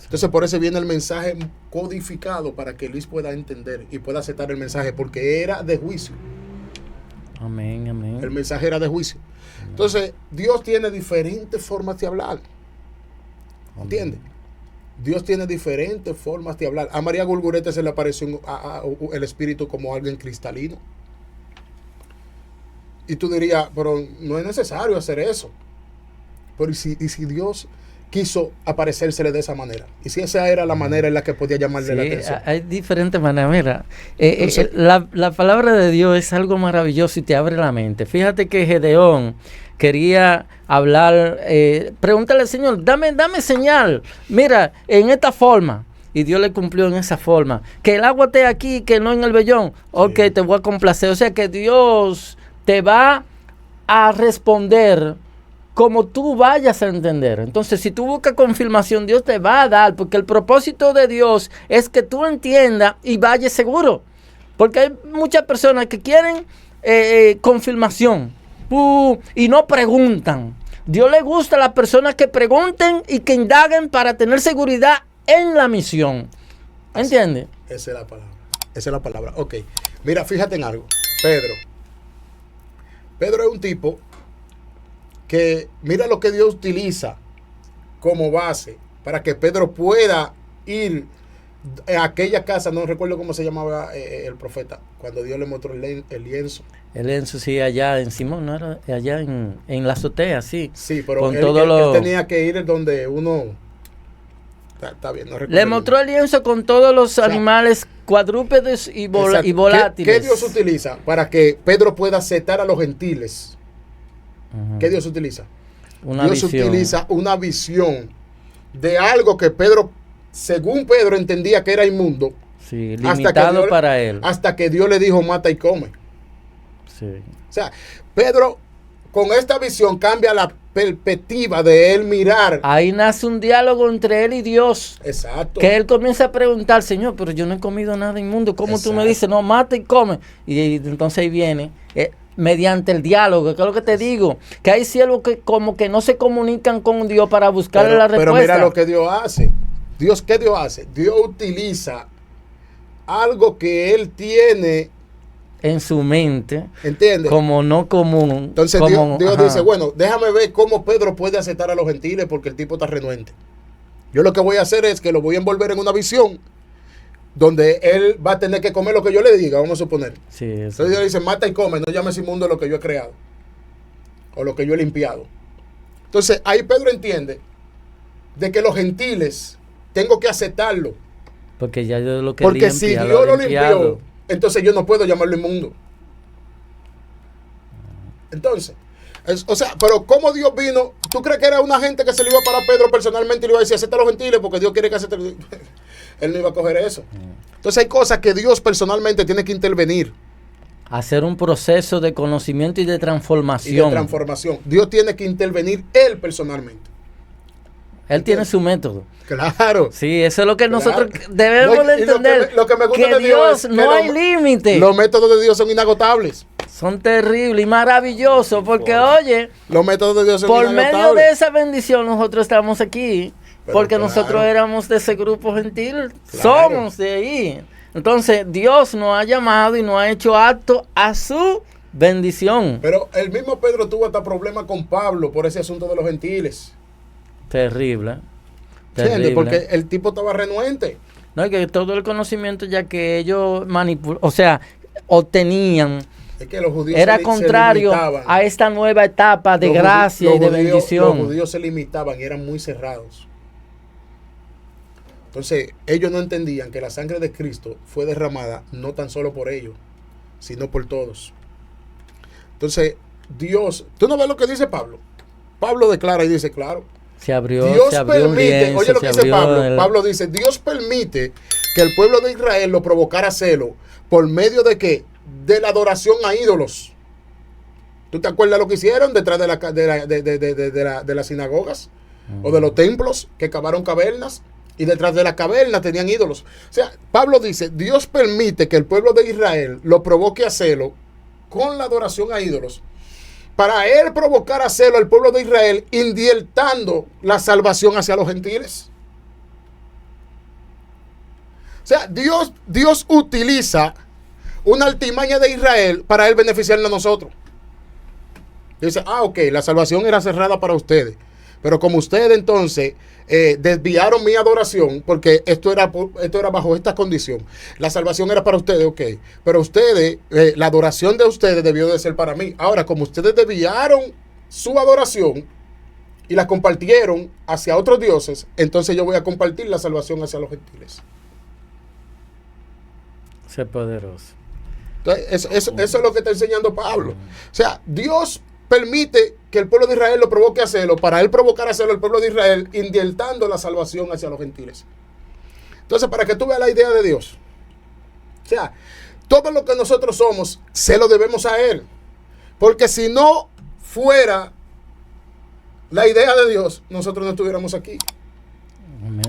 Entonces por eso viene el mensaje codificado para que Elí pueda entender y pueda aceptar el mensaje, porque era de juicio. Amén, amén. El mensaje era de juicio. Entonces Dios tiene diferentes formas de hablar. ¿Entiendes? Dios tiene diferentes formas de hablar. A María Gurgurete se le apareció el Espíritu como alguien cristalino. Y tú dirías, pero no es necesario hacer eso. Pero ¿y si Dios quiso aparecérsele de esa manera? ¿Y si esa era la manera en la que podía llamarle la atención? Hay diferentes maneras. Mira, la palabra de Dios es algo maravilloso y te abre la mente. Fíjate que Gedeón quería hablar, pregúntale al Señor, dame señal, mira, en esta forma. Y Dios le cumplió en esa forma. Que el agua esté aquí, que no en el vellón. Ok, te voy a complacer. O sea que Dios te va a responder como tú vayas a entender. Entonces, si tú buscas confirmación, Dios te va a dar, porque el propósito de Dios es que tú entiendas y vayas seguro. Porque hay muchas personas que quieren confirmación y no preguntan. Dios le gusta a las personas que pregunten y que indaguen para tener seguridad en la misión. ¿Entiendes? Esa es la palabra. Esa es la palabra. Ok. Mira, fíjate en algo. Pedro es un tipo que mira lo que Dios utiliza como base para que Pedro pueda ir a aquella casa. No recuerdo cómo se llamaba el profeta, cuando Dios le mostró el lienzo. El lienzo, sí, allá en Simón, ¿no era? Allá en la azotea, sí. Sí, pero con él tenía que ir donde uno... Está bien, no recuerdo. Le mostró el lienzo con todos los animales cuadrúpedes y volátiles. ¿Qué Dios utiliza para que Pedro pueda aceptar a los gentiles? ¿Qué Dios utiliza? Dios utiliza una visión de algo que Pedro, según Pedro, entendía que era inmundo. Sí, limitado para él. Hasta que Dios le dijo, mata y come. Sí. O sea, Pedro, con esta visión, cambia la perspectiva de él mirar. Ahí nace un diálogo entre él y Dios. Exacto. Que él comienza a preguntar, Señor, pero yo no he comido nada inmundo. ¿Cómo tú me dices, no, mata y come? Y entonces ahí viene... mediante el diálogo, que es lo que te digo, que hay siervos que como que no se comunican con Dios para buscarle la respuesta. Pero mira lo que Dios hace. ¿Qué Dios hace? Dios utiliza algo que él tiene en su mente, ¿entiendes? Como no común. Entonces Dios dice, bueno, déjame ver cómo Pedro puede aceptar a los gentiles porque el tipo está renuente. Yo lo que voy a hacer es que lo voy a envolver en una visión donde él va a tener que comer lo que yo le diga, vamos a suponer. Sí, entonces Dios dice, mata y come, no llames inmundo lo que yo he creado o lo que yo he limpiado. Entonces ahí Pedro entiende de que los gentiles tengo que aceptarlo. Porque ya yo lo que porque si Dios lo limpió, entonces yo no puedo llamarlo inmundo. Entonces, o sea, pero ¿cómo Dios vino? ¿Tú crees que era una gente que se le iba para Pedro personalmente y le iba a decir, acepta a los gentiles porque Dios quiere que acepte? Él no iba a coger eso. Entonces hay cosas que Dios personalmente tiene que intervenir. Hacer un proceso de conocimiento y de transformación. Dios tiene que intervenir él personalmente. Él tiene su método. Claro. Sí, eso es lo que nosotros debemos de entender. Lo que me gusta que de Dios es no hay límite. Los métodos de Dios son inagotables. Son terribles y maravillosos porque, oye, los métodos de Dios son inagotables. Por medio de esa bendición nosotros estamos aquí. Porque nosotros éramos de ese grupo gentil. Claro. Somos de ahí. Entonces, Dios nos ha llamado y nos ha hecho acto a su bendición. Pero el mismo Pedro tuvo hasta problema con Pablo por ese asunto de los gentiles. Terrible. ¿Entiendes? Porque el tipo estaba renuente. No, es que todo el conocimiento ya que ellos obtenían Es que los judíos era contrario a esta nueva etapa de gracia y de bendición. Los judíos se limitaban y eran muy cerrados. Entonces, ellos no entendían que la sangre de Cristo fue derramada no tan solo por ellos, sino por todos. Entonces, Dios, ¿tú no ves lo que dice Pablo? Pablo declara y dice, claro, se abrió permite, lienzo, oye lo que dice Pablo. Pablo dice, Dios permite que el pueblo de Israel lo provocara celo por medio de ¿qué? De la adoración a ídolos. ¿Tú te acuerdas lo que hicieron detrás de las sinagogas? O de los templos que cavaron cavernas. Y detrás de la caverna tenían ídolos. O sea, Pablo dice, Dios permite que el pueblo de Israel lo provoque a celo con la adoración a ídolos. Para él provocar a celo al pueblo de Israel, indirectando la salvación hacia los gentiles. O sea, Dios utiliza una artimaña de Israel para él beneficiarnos a nosotros. Dice, ok, la salvación era cerrada para ustedes. Pero como ustedes entonces desviaron mi adoración, porque esto era bajo esta condición. La salvación era para ustedes, ok. Pero ustedes, la adoración de ustedes debió de ser para mí. Ahora, como ustedes desviaron su adoración y la compartieron hacia otros dioses, entonces yo voy a compartir la salvación hacia los gentiles. Sé poderoso. Entonces, eso es lo que está enseñando Pablo. O sea, Dios permite que el pueblo de Israel lo provoque a hacerlo, para él provocar a hacerlo al pueblo de Israel, indirectando la salvación hacia los gentiles. Entonces, para que tú veas la idea de Dios, o sea, todo lo que nosotros somos, se lo debemos a él. Porque si no fuera la idea de Dios, nosotros no estuviéramos aquí.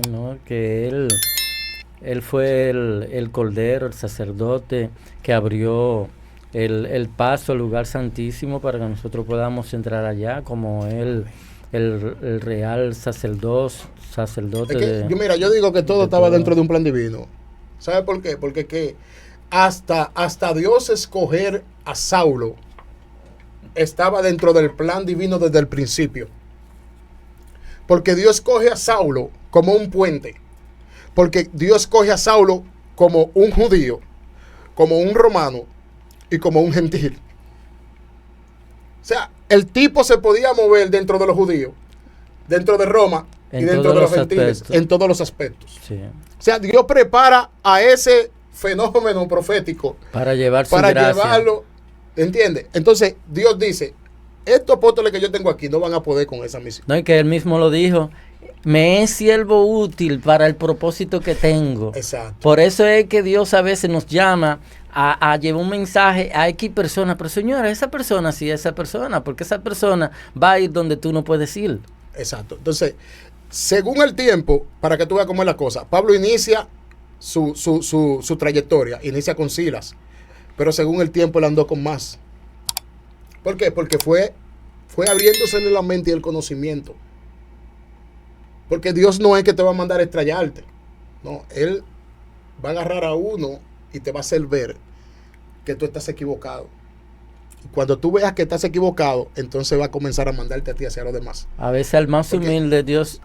No, que él fue el cordero, el sacerdote que abrió el paso al lugar santísimo para que nosotros podamos entrar allá como el real sacerdote. Es que, yo digo que todo estaba dentro de un plan divino. ¿Sabe por qué? Porque que hasta Dios escoger a Saulo estaba dentro del plan divino desde el principio. Porque Dios coge a Saulo como un puente. Porque Dios coge a Saulo como un judío, como un romano y como un gentil. O sea, el tipo se podía mover dentro de los judíos, dentro de Roma y dentro de los gentiles, en todos los aspectos. Sí. O sea, Dios prepara a ese fenómeno profético para llevarlo, ¿entiendes? Entonces, Dios dice, estos apóstoles que yo tengo aquí no van a poder con esa misión. No, y que él mismo lo dijo, me es siervo útil para el propósito que tengo. Exacto. Por eso es que Dios a veces nos llama a llevar un mensaje a X persona. Pero señora, esa persona sí es esa persona, porque esa persona va a ir donde tú no puedes ir. Exacto. Entonces, según el tiempo, para que tú veas cómo es la cosa, Pablo inicia su trayectoria, inicia con Silas, pero según el tiempo él andó con más. ¿Por qué? Porque fue abriéndose la mente y el conocimiento. Porque Dios no es que te va a mandar a estrellarte. No, Él va a agarrar a uno y te va a hacer ver que tú estás equivocado. Y cuando tú veas que estás equivocado, entonces va a comenzar a mandarte a ti hacia los demás. A veces al más humilde Dios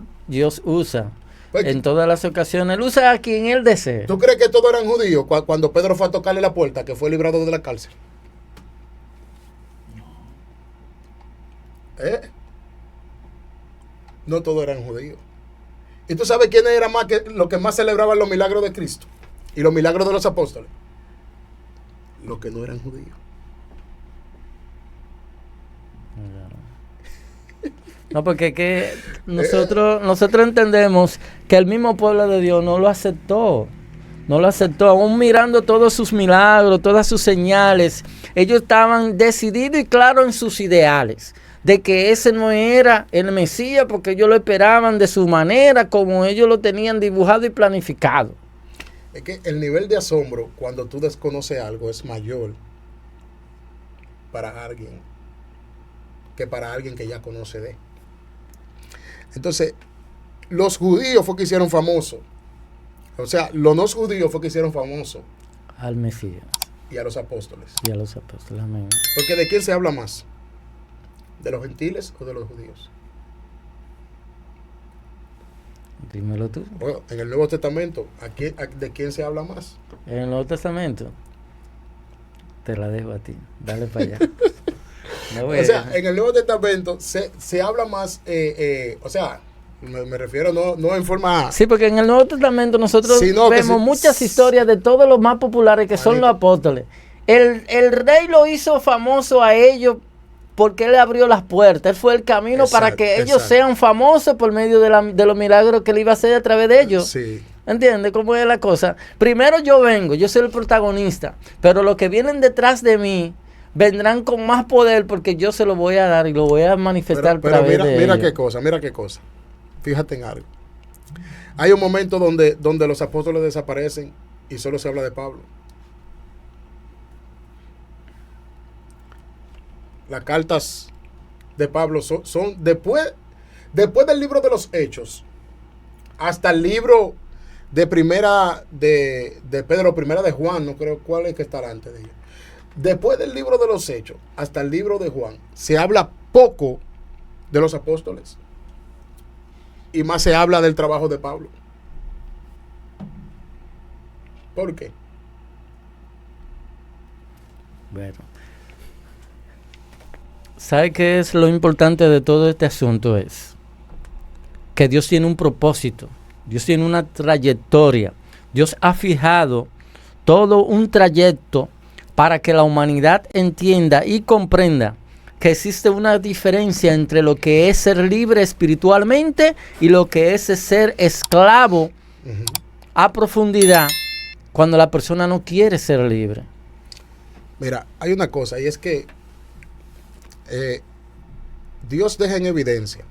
usa. En todas las ocasiones, Él usa a quien Él desee. ¿Tú crees que todos eran judíos cuando Pedro fue a tocarle la puerta, que fue librado de la cárcel? No todos eran judíos. ¿Y tú sabes quiénes eran más que los que más celebraban los milagros de Cristo y los milagros de los apóstoles? Los que no eran judíos. No, porque que nosotros entendemos que el mismo pueblo de Dios no lo aceptó. No lo aceptó, aún mirando todos sus milagros, todas sus señales. Ellos estaban decididos y claros en sus ideales, de que ese no era el Mesías, porque ellos lo esperaban de su manera, como ellos lo tenían dibujado y planificado. Es que el nivel de asombro cuando tú desconoces algo es mayor para alguien que para alguien que ya conoce de. Entonces, los judíos fue que hicieron famoso. O sea, los no judíos fue que hicieron famoso al Mesías y a los apóstoles. Amén. Porque ¿de quién se habla más? ¿De los gentiles o de los judíos? Dímelo tú. Bueno, en el Nuevo Testamento, ¿de quién se habla más? En el Nuevo Testamento. Te la dejo a ti. Dale para allá. O sea, en el Nuevo Testamento se habla más, o sea, me refiero no en forma... Sí, porque en el Nuevo Testamento nosotros vemos muchas historias de todos los más populares que son los apóstoles. El rey lo hizo famoso a ellos porque él abrió las puertas. Él fue el camino para que ellos sean famosos por medio de los milagros que él iba a hacer a través de ellos. Sí. ¿Entiendes cómo es la cosa? Primero yo soy el protagonista, pero los que vienen detrás de mí vendrán con más poder porque yo se lo voy a dar y lo voy a manifestar pero mira ellos. Mira qué cosa. Fíjate en algo. Hay un momento donde los apóstoles desaparecen y solo se habla de Pablo. Las cartas de Pablo son después del libro de los Hechos hasta el libro de primera de Pedro, primera de Juan, no creo cuál es que está antes de ellos. Después del libro de los Hechos hasta el libro de Juan se habla poco de los apóstoles y más se habla del trabajo de Pablo. ¿Por qué? Bueno, ¿sabe qué es lo importante de todo este asunto? Es que Dios tiene un propósito, Dios tiene una trayectoria, Dios ha fijado todo un trayecto para que la humanidad entienda y comprenda que existe una diferencia entre lo que es ser libre espiritualmente y lo que es ser esclavo a profundidad cuando la persona no quiere ser libre. Mira, hay una cosa y es que Dios deja en evidencia,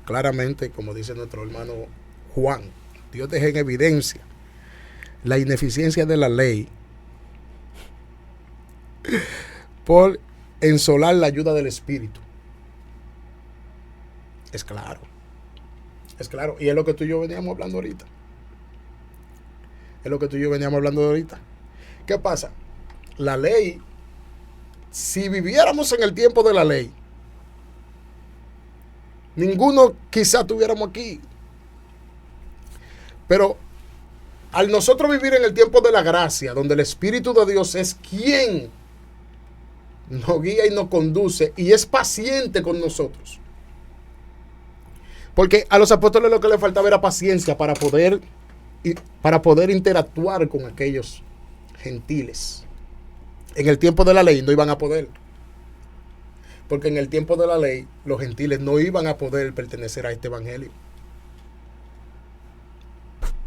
claramente, como dice nuestro hermano Juan, Dios deja en evidencia la ineficiencia de la ley por ensolar la ayuda del Espíritu. Es claro, y es lo que tú y yo veníamos hablando ahorita. ¿Qué pasa? La ley, si viviéramos en el tiempo de la ley, ninguno quizá tuviéramos aquí. Pero al nosotros vivir en el tiempo de la gracia, donde el Espíritu de Dios es quien nos guía y nos conduce y es paciente con nosotros. Porque a los apóstoles lo que les faltaba era paciencia para poder interactuar con aquellos gentiles. En el tiempo de la ley no iban a poder. Porque en el tiempo de la ley los gentiles no iban a poder pertenecer a este evangelio.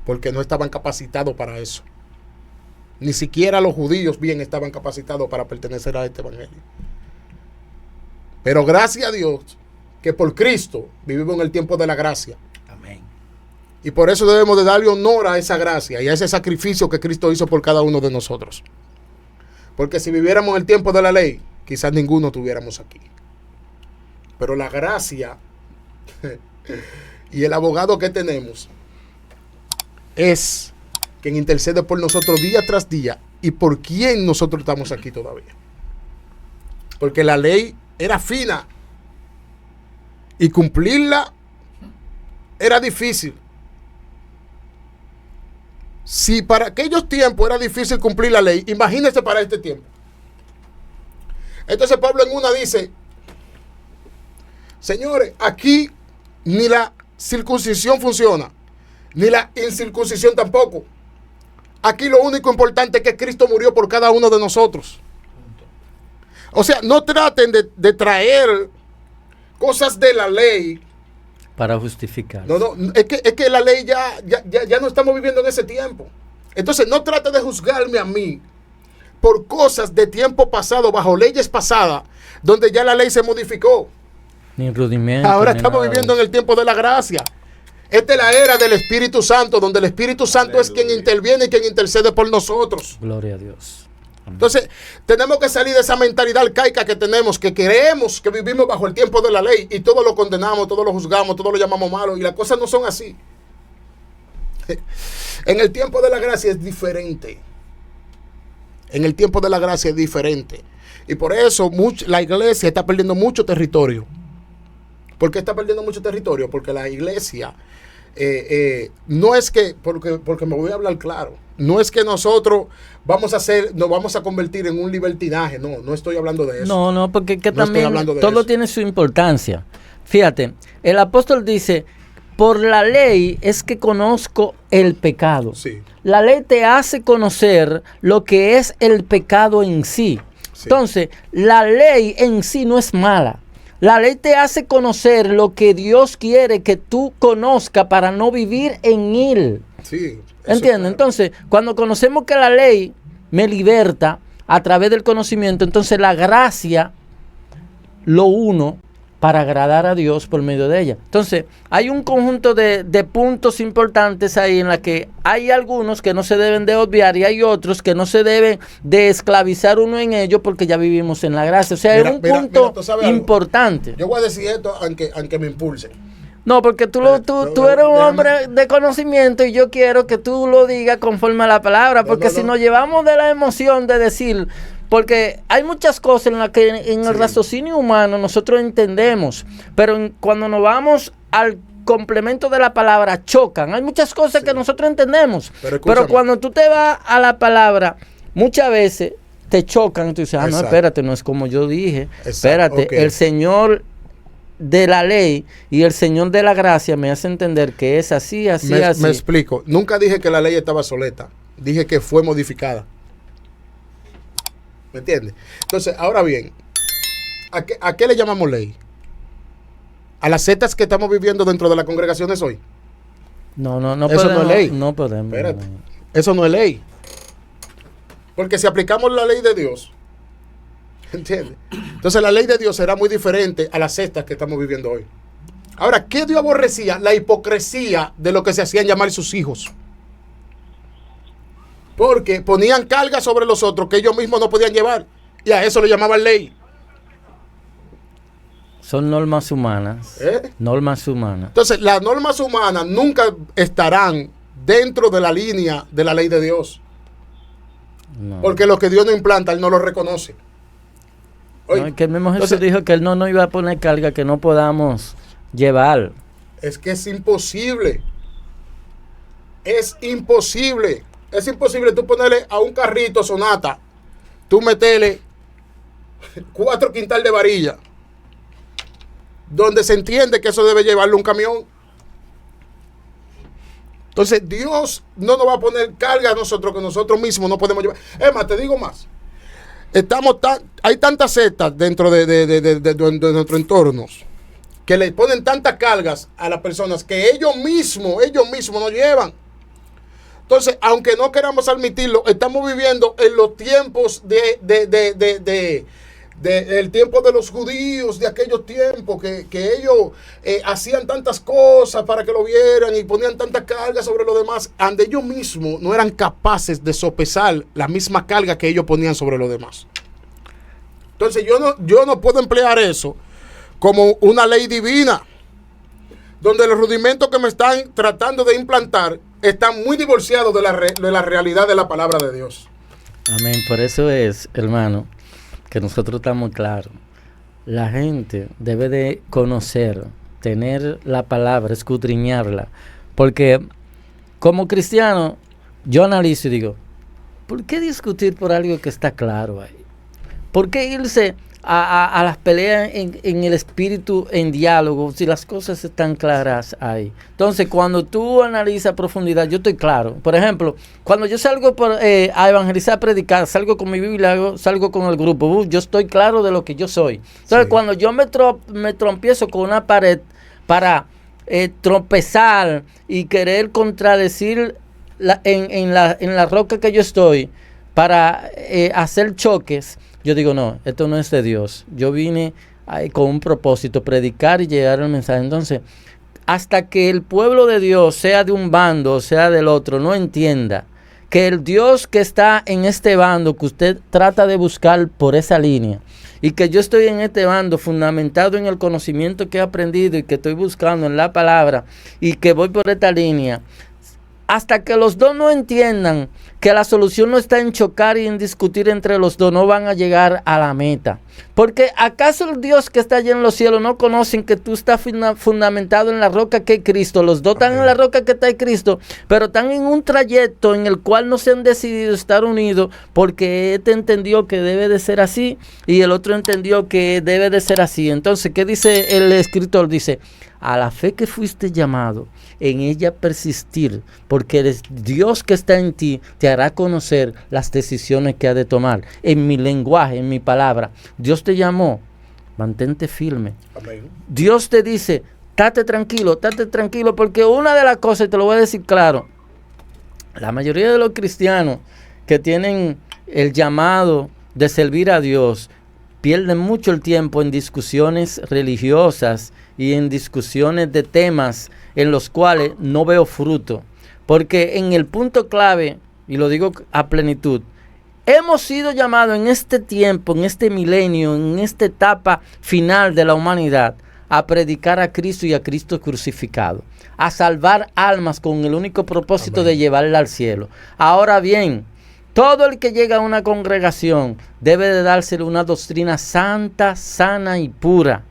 Porque no estaban capacitados para eso. Ni siquiera los judíos bien estaban capacitados para pertenecer a este evangelio. Pero gracias a Dios que por Cristo vivimos en el tiempo de la gracia. Amén. Y por eso debemos de darle honor a esa gracia y a ese sacrificio que Cristo hizo por cada uno de nosotros. Porque si viviéramos en el tiempo de la ley, quizás ninguno tuviéramos aquí. Pero la gracia y el abogado que tenemos es quien intercede por nosotros día tras día y por quien nosotros estamos aquí todavía. Porque la ley era fina y cumplirla era difícil. Si para aquellos tiempos era difícil cumplir la ley, imagínense para este tiempo. Entonces Pablo en una dice: señores, aquí ni la circuncisión funciona, ni la incircuncisión tampoco. Aquí lo único importante es que Cristo murió por cada uno de nosotros. O sea, no traten de traer cosas de la ley para justificar. No, es que la ley ya no estamos viviendo en ese tiempo. Entonces no trate de juzgarme a mí por cosas de tiempo pasado, bajo leyes pasadas, donde ya la ley se modificó. Ni rudimento. Ahora estamos viviendo en el tiempo de la gracia. Esta es la era del Espíritu Santo, donde el Espíritu Santo es quien interviene y quien intercede por nosotros. Gloria a Dios. Amén. Entonces, tenemos que salir de esa mentalidad arcaica que tenemos, que creemos que vivimos bajo el tiempo de la ley y todo lo condenamos, todo lo juzgamos, todo lo llamamos malo, y las cosas no son así. En el tiempo de la gracia es diferente. En el tiempo de la gracia es diferente. Y por eso la iglesia está perdiendo mucho territorio. ¿Por qué está perdiendo mucho territorio? Porque la iglesia no es que, porque me voy a hablar claro, no es que nosotros nos vamos a convertir en un libertinaje, no estoy hablando de eso. No, porque que no también todo tiene su importancia. Fíjate, el apóstol dice, por la ley es que conozco el pecado. Sí. La ley te hace conocer lo que es el pecado en sí. Sí. Entonces, la ley en sí no es mala. La ley te hace conocer lo que Dios quiere que tú conozcas para no vivir en él. Sí. ¿Entiendes? Claro. Entonces, cuando conocemos que la ley me liberta a través del conocimiento, entonces la gracia lo uno para agradar a Dios por medio de ella. Entonces, hay un conjunto de puntos importantes ahí en la que hay algunos que no se deben de obviar y hay otros que no se deben de esclavizar uno en ellos porque ya vivimos en la gracia. O sea, es un punto importante. Algo. Yo voy a decir esto aunque me impulse. No, porque tú eres un hombre de conocimiento y yo quiero que tú lo digas conforme a la palabra, porque si nos llevamos de la emoción de decir... Porque hay muchas cosas en las que en el raciocinio humano nosotros entendemos, pero cuando nos vamos al complemento de la palabra chocan. Hay muchas cosas que nosotros entendemos, pero cuando tú te vas a la palabra, muchas veces te chocan y tú dices, no, espérate, no es como yo dije. Espérate, el Señor de la ley y el Señor de la gracia me hace entender que es así. Me explico. Nunca dije que la ley estaba obsoleta. Dije que fue modificada. ¿Me entiendes? Entonces, ahora bien, ¿a qué le llamamos ley? ¿A las sectas que estamos viviendo dentro de las congregaciones hoy? No eso podemos, no es ley. No podemos. Espérate. Eso no es ley. Porque si aplicamos la ley de Dios, ¿entiendes? Entonces la ley de Dios será muy diferente a las sectas que estamos viviendo hoy. Ahora, ¿qué Dios aborrecía? La hipocresía de lo que se hacían llamar sus hijos. Porque ponían carga sobre los otros que ellos mismos no podían llevar. Y a eso le llamaban ley. Son normas humanas. Normas humanas. Entonces, las normas humanas nunca estarán dentro de la línea de la ley de Dios. No. Porque lo que Dios no implanta, Él no lo reconoce. No, es que el mismo Jesús dijo que Él no iba a poner carga que no podamos llevar. Es que es imposible. Es imposible. Es imposible tú ponerle a un carrito Sonata, tú meterle 4 quintales de varilla, donde se entiende que eso debe llevarlo un camión. Entonces Dios no nos va a poner carga a nosotros que nosotros mismos no podemos llevar. Es más, te digo más. Hay tantas sectas dentro de nuestro entorno que le ponen tantas cargas a las personas que ellos mismos no llevan. Entonces, aunque no queramos admitirlo, estamos viviendo en los tiempos el tiempo de los judíos, de aquellos tiempos que ellos hacían tantas cosas para que lo vieran y ponían tantas cargas sobre los demás, donde ellos mismos no eran capaces de sopesar la misma carga que ellos ponían sobre los demás. Entonces, yo no puedo emplear eso como una ley divina, donde los rudimentos que me están tratando de implantar están muy divorciados de la realidad de la palabra de Dios. Amén. Por eso es, hermano, que nosotros estamos claros. La gente debe de conocer, tener la palabra, escudriñarla. Porque como cristiano, yo analizo y digo, ¿por qué discutir por algo que está claro ahí? ¿Por qué irse a las peleas en el espíritu, en diálogo, si las cosas están claras ahí? Entonces, cuando tú analizas a profundidad, yo estoy claro. Por ejemplo, cuando yo salgo a evangelizar, a predicar, salgo con mi Biblia, salgo con el grupo, yo estoy claro de lo que yo soy. Entonces, cuando yo me trompiezo con una pared para tropezar y querer contradecir en la roca que yo estoy, para hacer choques, yo digo, no, esto no es de Dios. Yo vine con un propósito, predicar y llegar el mensaje. Entonces, hasta que el pueblo de Dios, sea de un bando o sea del otro, no entienda que el Dios que está en este bando, que usted trata de buscar por esa línea, y que yo estoy en este bando fundamentado en el conocimiento que he aprendido y que estoy buscando en la palabra, y que voy por esta línea, hasta que los dos no entiendan que la solución no está en chocar y en discutir entre los dos, no van a llegar a la meta. Porque ¿acaso el Dios que está allá en los cielos no conocen que tú estás fundamentado en la roca que es Cristo? Los dos están en la roca que está en Cristo, pero están en un trayecto en el cual no se han decidido estar unidos, porque este entendió que debe de ser así y el otro entendió que debe de ser así. Entonces, ¿qué dice el escritor? Dice: a la fe que fuiste llamado, en ella persistir, porque eres Dios que está en ti, te hará conocer las decisiones que ha de tomar. En mi lenguaje, en mi palabra, Dios te llamó, mantente firme. Amén. Dios te dice, estate tranquilo, porque una de las cosas, y te lo voy a decir claro, la mayoría de los cristianos que tienen el llamado de servir a Dios, pierden mucho el tiempo en discusiones religiosas y en discusiones de temas en los cuales no veo fruto. Porque en el punto clave, y lo digo a plenitud, hemos sido llamados en este tiempo, en este milenio, en esta etapa final de la humanidad, a predicar a Cristo y a Cristo crucificado, a salvar almas con el único propósito Amén. De llevarla al cielo. Ahora bien, todo el que llega a una congregación debe de dársele una doctrina santa, sana y pura.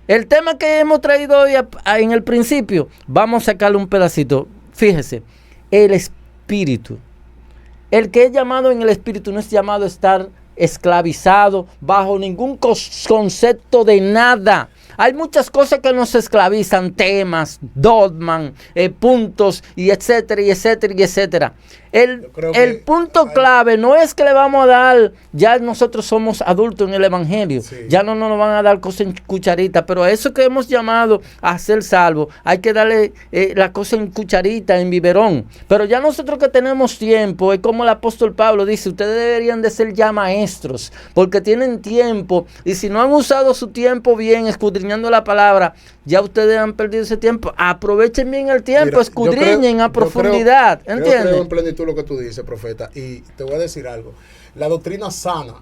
El tema que hemos traído hoy en el principio, vamos a sacarle un pedacito. Fíjese, el espíritu. El que es llamado en el espíritu no es llamado a estar esclavizado bajo ningún concepto de nada. Hay muchas cosas que nos esclavizan, temas, dogmas, puntos, y etcétera, y etcétera, y etcétera. El punto clave no es que le vamos a dar, ya nosotros somos adultos en el evangelio, sí. Ya no nos van a dar cosas en cucharita, pero a eso que hemos llamado a ser salvo, hay que darle la cosa en cucharita, en biberón. Pero ya nosotros que tenemos tiempo, es como el apóstol Pablo dice, ustedes deberían de ser ya maestros, porque tienen tiempo, y si no han usado su tiempo bien, escudriñando la palabra, ya ustedes han perdido ese tiempo. Aprovechen bien el tiempo, mira, escudriñen a profundidad, ¿entiendes? Yo creo en plenitud lo que tú dices, profeta, y te voy a decir algo. La doctrina sana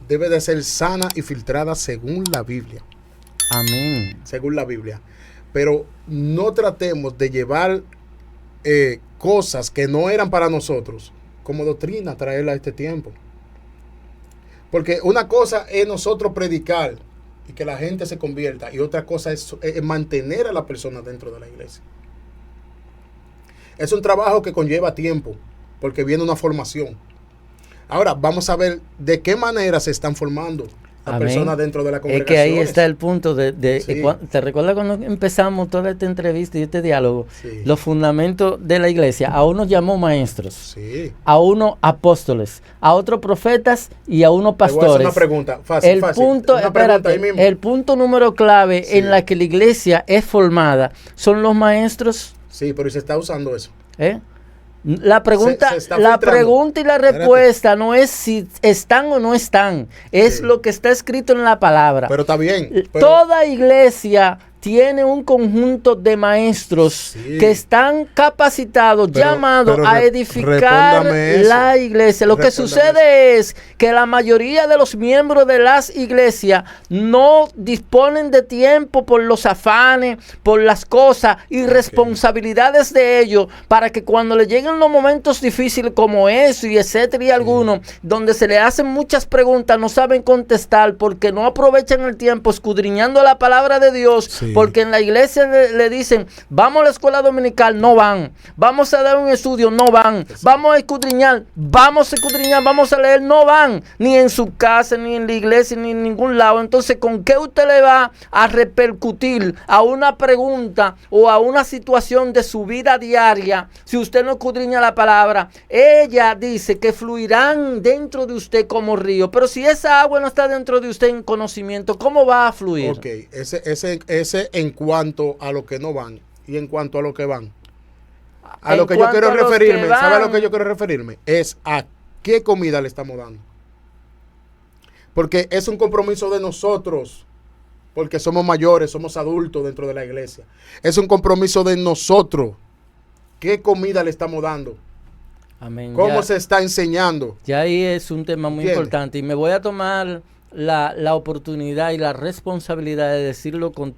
debe de ser sana y filtrada según la Biblia. Amén. Según la Biblia. Pero no tratemos de llevar cosas que no eran para nosotros como doctrina, traerla a este tiempo. Porque una cosa es nosotros predicar y que la gente se convierta, y otra cosa es mantener a la persona dentro de la iglesia. Es un trabajo que conlleva tiempo, porque viene una formación. Ahora, vamos a ver de qué manera se están formando las personas dentro de la congregación. Es que ahí está el punto sí. ¿Te recuerdas cuando empezamos toda esta entrevista y este diálogo? Sí. Los fundamentos de la iglesia. A unos llamó maestros, sí. A unos apóstoles, a otros profetas y a unos pastores. Te voy a hacer una pregunta fácil. El punto número clave sí. En la que la iglesia es formada son los maestros. Sí, pero se está usando eso. La pregunta y la respuesta no es si están o no están, es sí. Lo que está escrito en la palabra. Pero está bien. Toda iglesia tiene un conjunto de maestros sí. Que están capacitados, llamados a edificar la iglesia. Lo que sucede es que la mayoría de los miembros de las iglesias no disponen de tiempo por los afanes, por las cosas y responsabilidades de ellos, para que cuando le lleguen los momentos difíciles como eso y etcétera y algunos, donde se le hacen muchas preguntas, no saben contestar porque no aprovechan el tiempo escudriñando la palabra de Dios. Sí. Porque en la iglesia le dicen, vamos a la escuela dominical, no van. Vamos a dar un estudio, no van. Vamos a escudriñar, vamos a leer, no van. Ni en su casa, ni en la iglesia, ni en ningún lado. Entonces, ¿con qué usted le va a repercutir a una pregunta o a una situación de su vida diaria si usted no escudriña la palabra? Ella dice que fluirán dentro de usted como río. Pero si esa agua no está dentro de usted en conocimiento, ¿cómo va a fluir? Ok, ese en cuanto a lo que no van y en cuanto a lo que van. A lo que yo quiero referirme, ¿sabe a lo que yo quiero referirme? Es a qué comida le estamos dando. Porque es un compromiso de nosotros, porque somos mayores, somos adultos dentro de la iglesia. Es un compromiso de nosotros. ¿Qué comida le estamos dando? Amén. ¿Cómo se está enseñando? Ya ahí es un tema muy importante y me voy a tomar la oportunidad y la responsabilidad de decirlo con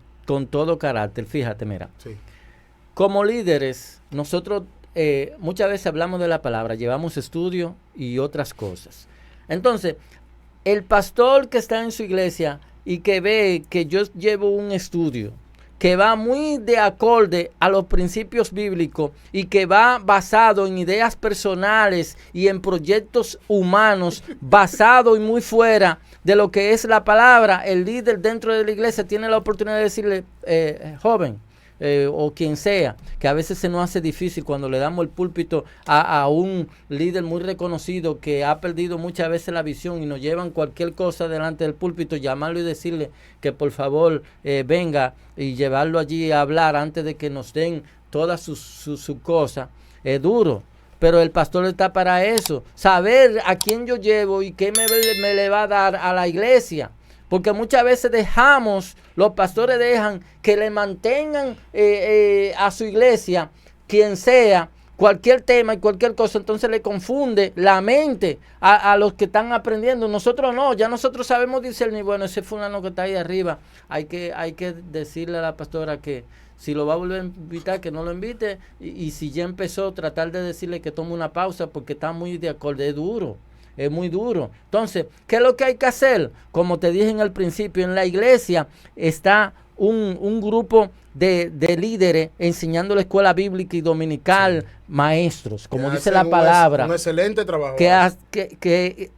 todo carácter. Fíjate, mira. Sí. Como líderes, nosotros muchas veces hablamos de la palabra, llevamos estudio y otras cosas. Entonces, el pastor que está en su iglesia y que ve que yo llevo un estudio que va muy de acorde a los principios bíblicos y que va basado en ideas personales y en proyectos humanos, basado y muy fuera de lo que es la palabra, el líder dentro de la iglesia tiene la oportunidad de decirle, joven, o quien sea, que a veces se nos hace difícil cuando le damos el púlpito a un líder muy reconocido que ha perdido muchas veces la visión y nos llevan cualquier cosa delante del púlpito, llamarlo y decirle que por favor venga y llevarlo allí a hablar antes de que nos den todas sus cosas. Es duro, pero el pastor está para eso, saber a quién yo llevo y qué me le va a dar a la iglesia. Porque muchas veces los pastores dejan que le mantengan a su iglesia, quien sea, cualquier tema y cualquier cosa, entonces le confunde la mente a los que están aprendiendo. Nosotros no, ya nosotros sabemos discernir, bueno, ese fulano que está ahí arriba, hay que decirle a la pastora que si lo va a volver a invitar, que no lo invite, y si ya empezó, tratar de decirle que tome una pausa porque está muy de acuerdo, es duro. Es muy duro. Entonces, ¿qué es lo que hay que hacer? Como te dije en el principio, en la iglesia está un grupo de líderes enseñando la escuela bíblica y dominical, sí, maestros, como dice la palabra. Un excelente trabajo. Que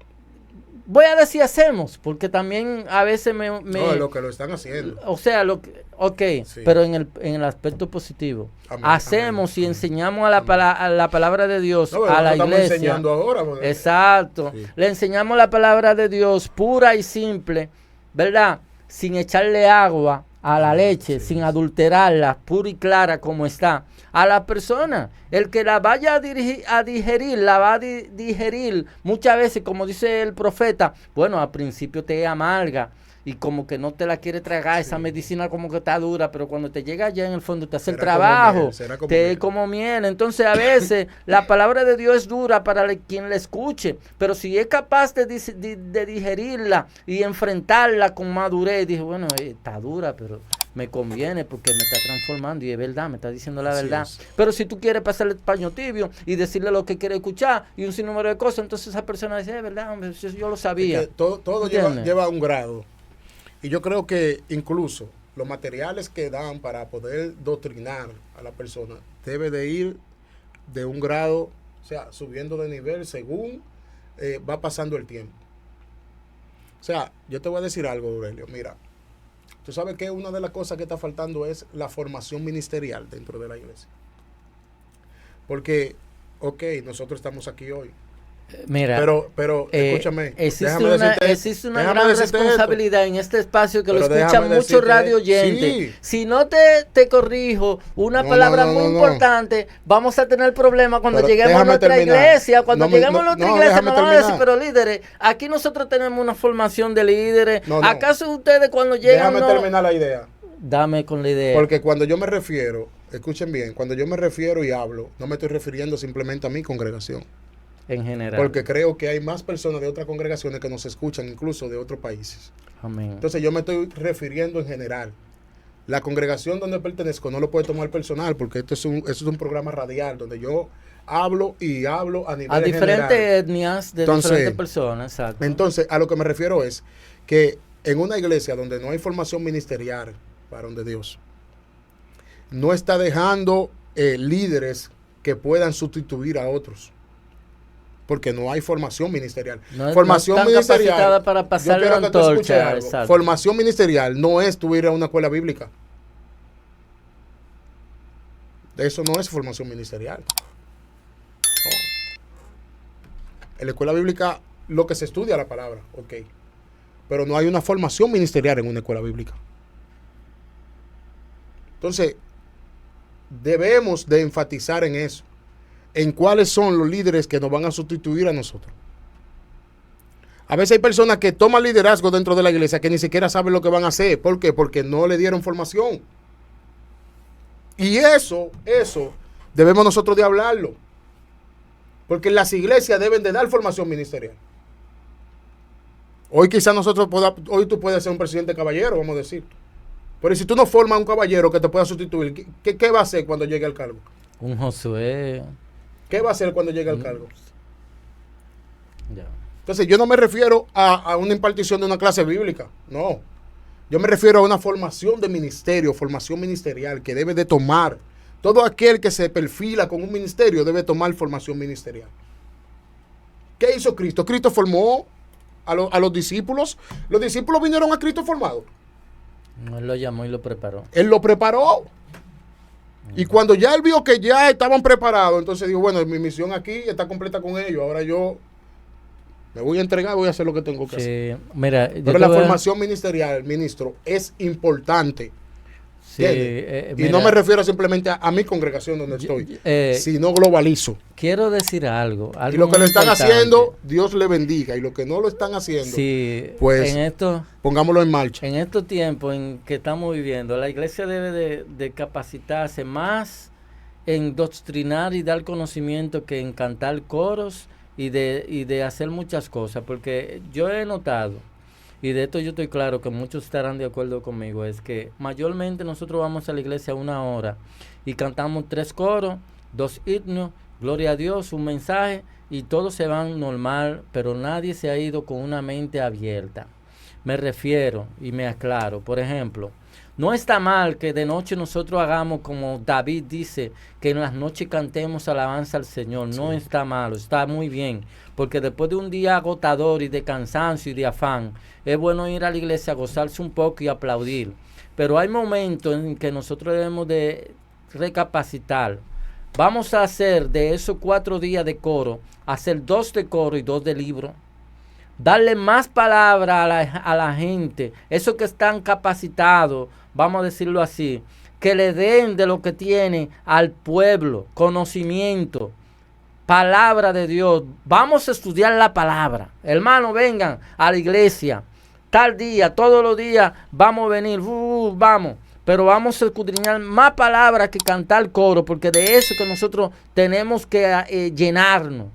voy a decir hacemos, porque también a veces no, lo que lo están haciendo. O sea, sí, pero en el aspecto positivo. Amén, hacemos amén, y enseñamos a la palabra de Dios, a la iglesia. Estamos enseñando ahora. Exacto. Sí. Le enseñamos la palabra de Dios pura y simple, ¿verdad? Sin echarle agua a la leche, sí, sin adulterarla, pura y clara como está. A la persona, el que la vaya a digerir, la va a digerir muchas veces, como dice el profeta, bueno, al principio te amarga y como que no te la quiere tragar, sí, esa medicina como que está dura, pero cuando te llega ya en el fondo te hace el trabajo, te es como miel. Entonces a veces la palabra de Dios es dura para quien la escuche, pero si es capaz de digerirla y enfrentarla con madurez, dije, bueno, está dura, pero me conviene porque me está transformando y es verdad, me está diciendo la verdad. Pero si tú quieres pasarle paño tibio y decirle lo que quiere escuchar y un sinnúmero de cosas, entonces esa persona dice, es verdad, hombre, yo lo sabía. Todo lleva un grado. Y yo creo que incluso los materiales que dan para poder doctrinar a la persona debe de ir de un grado, o sea, subiendo de nivel según va pasando el tiempo. O sea, yo te voy a decir algo, Aurelio. Mira, tú sabes que una de las cosas que está faltando es la formación ministerial dentro de la iglesia. Porque, nosotros estamos aquí hoy. Mira, pero escúchame, existe una gran responsabilidad en este espacio que lo escuchan muchos radio oyentes. Sí. Si no te corrijo una palabra muy importante, vamos a tener problemas cuando lleguemos a nuestra iglesia. Cuando lleguemos a nuestra iglesia nos van a decir, pero líderes, aquí nosotros tenemos una formación de líderes. ¿Acaso ustedes cuando llegan? Déjame terminar la idea. Dame con la idea. Porque cuando yo me refiero, escuchen bien, cuando yo me refiero y hablo, no me estoy refiriendo simplemente a mi congregación. En general. Porque creo que hay más personas de otras congregaciones que nos escuchan, incluso de otros países. Amén. Entonces yo me estoy refiriendo en general. La congregación donde pertenezco no lo puede tomar personal, porque esto es un programa radial donde yo hablo y hablo a nivel a diferentes general. Etnias de diferentes personas. Exacto. Entonces, a lo que me refiero es que en una iglesia donde no hay formación ministerial, varón de Dios, no está dejando líderes que puedan sustituir a otros. Porque no hay formación ministerial. Formación ministerial para pasar la antorcha. Formación ministerial no es tú ir a una escuela bíblica. Eso no es formación ministerial. No. En la escuela bíblica lo que se estudia la palabra, ok. Pero no hay una formación ministerial en una escuela bíblica. Entonces, debemos de enfatizar en eso. En cuáles son los líderes que nos van a sustituir a nosotros. A veces hay personas que toman liderazgo dentro de la iglesia que ni siquiera saben lo que van a hacer. ¿Por qué? Porque no le dieron formación. Y eso debemos nosotros de hablarlo. Porque las iglesias deben de dar formación ministerial. Hoy quizás hoy tú puedes ser un presidente caballero, vamos a decir. Pero si tú no formas un caballero que te pueda sustituir, ¿qué va a hacer cuando llegue al cargo? Un Josué. ¿Qué va a hacer cuando llegue al cargo? Ya. Entonces, yo no me refiero a una impartición de una clase bíblica, no. Yo me refiero a una formación de ministerio, formación ministerial que debe de tomar. Todo aquel que se perfila con un ministerio debe tomar formación ministerial. ¿Qué hizo Cristo? Cristo formó a los discípulos. Los discípulos vinieron a Cristo formados. Él lo llamó y lo preparó. Él lo preparó. Y cuando ya él vio que ya estaban preparados, entonces dijo, bueno, mi misión aquí está completa con ellos. Ahora yo me voy a entregar, voy a hacer lo que tengo que hacer. Mira, pero la formación ministerial, ministro, es importante. Sí, y mira, no me refiero simplemente a mi congregación donde estoy, sino globalizo. Quiero decir algo Y lo que lo están haciendo, Dios le bendiga. Y lo que no lo están haciendo, sí, pues pongámoslo en marcha. En estos tiempos en que estamos viviendo, la iglesia debe de capacitarse más en doctrinar y dar conocimiento que en cantar coros y de hacer muchas cosas. Porque yo he notado, y de esto yo estoy claro que muchos estarán de acuerdo conmigo, es que mayormente nosotros vamos a la iglesia 1 hora y cantamos 3 coros, 2 himnos, gloria a Dios, un mensaje, y todos se van normal, pero nadie se ha ido con una mente abierta. Me refiero y me aclaro, por ejemplo, no está mal que de noche nosotros hagamos como David dice, que en las noches cantemos alabanza al Señor. No está malo, está muy bien. Porque después de un día agotador y de cansancio y de afán, es bueno ir a la iglesia a gozarse un poco y aplaudir. Pero hay momentos en que nosotros debemos de recapacitar. Vamos a hacer de esos 4 días de coro, hacer 2 de coro y 2 de libro. Darle más palabra a la gente, esos que están capacitados, vamos a decirlo así, que le den de lo que tienen al pueblo, conocimiento, palabra de Dios. Vamos a estudiar la palabra. Hermanos, vengan a la iglesia, tal día, todos los días, vamos a venir, vamos. Pero vamos a escudriñar más palabras que cantar coro, porque de eso que nosotros tenemos que llenarnos.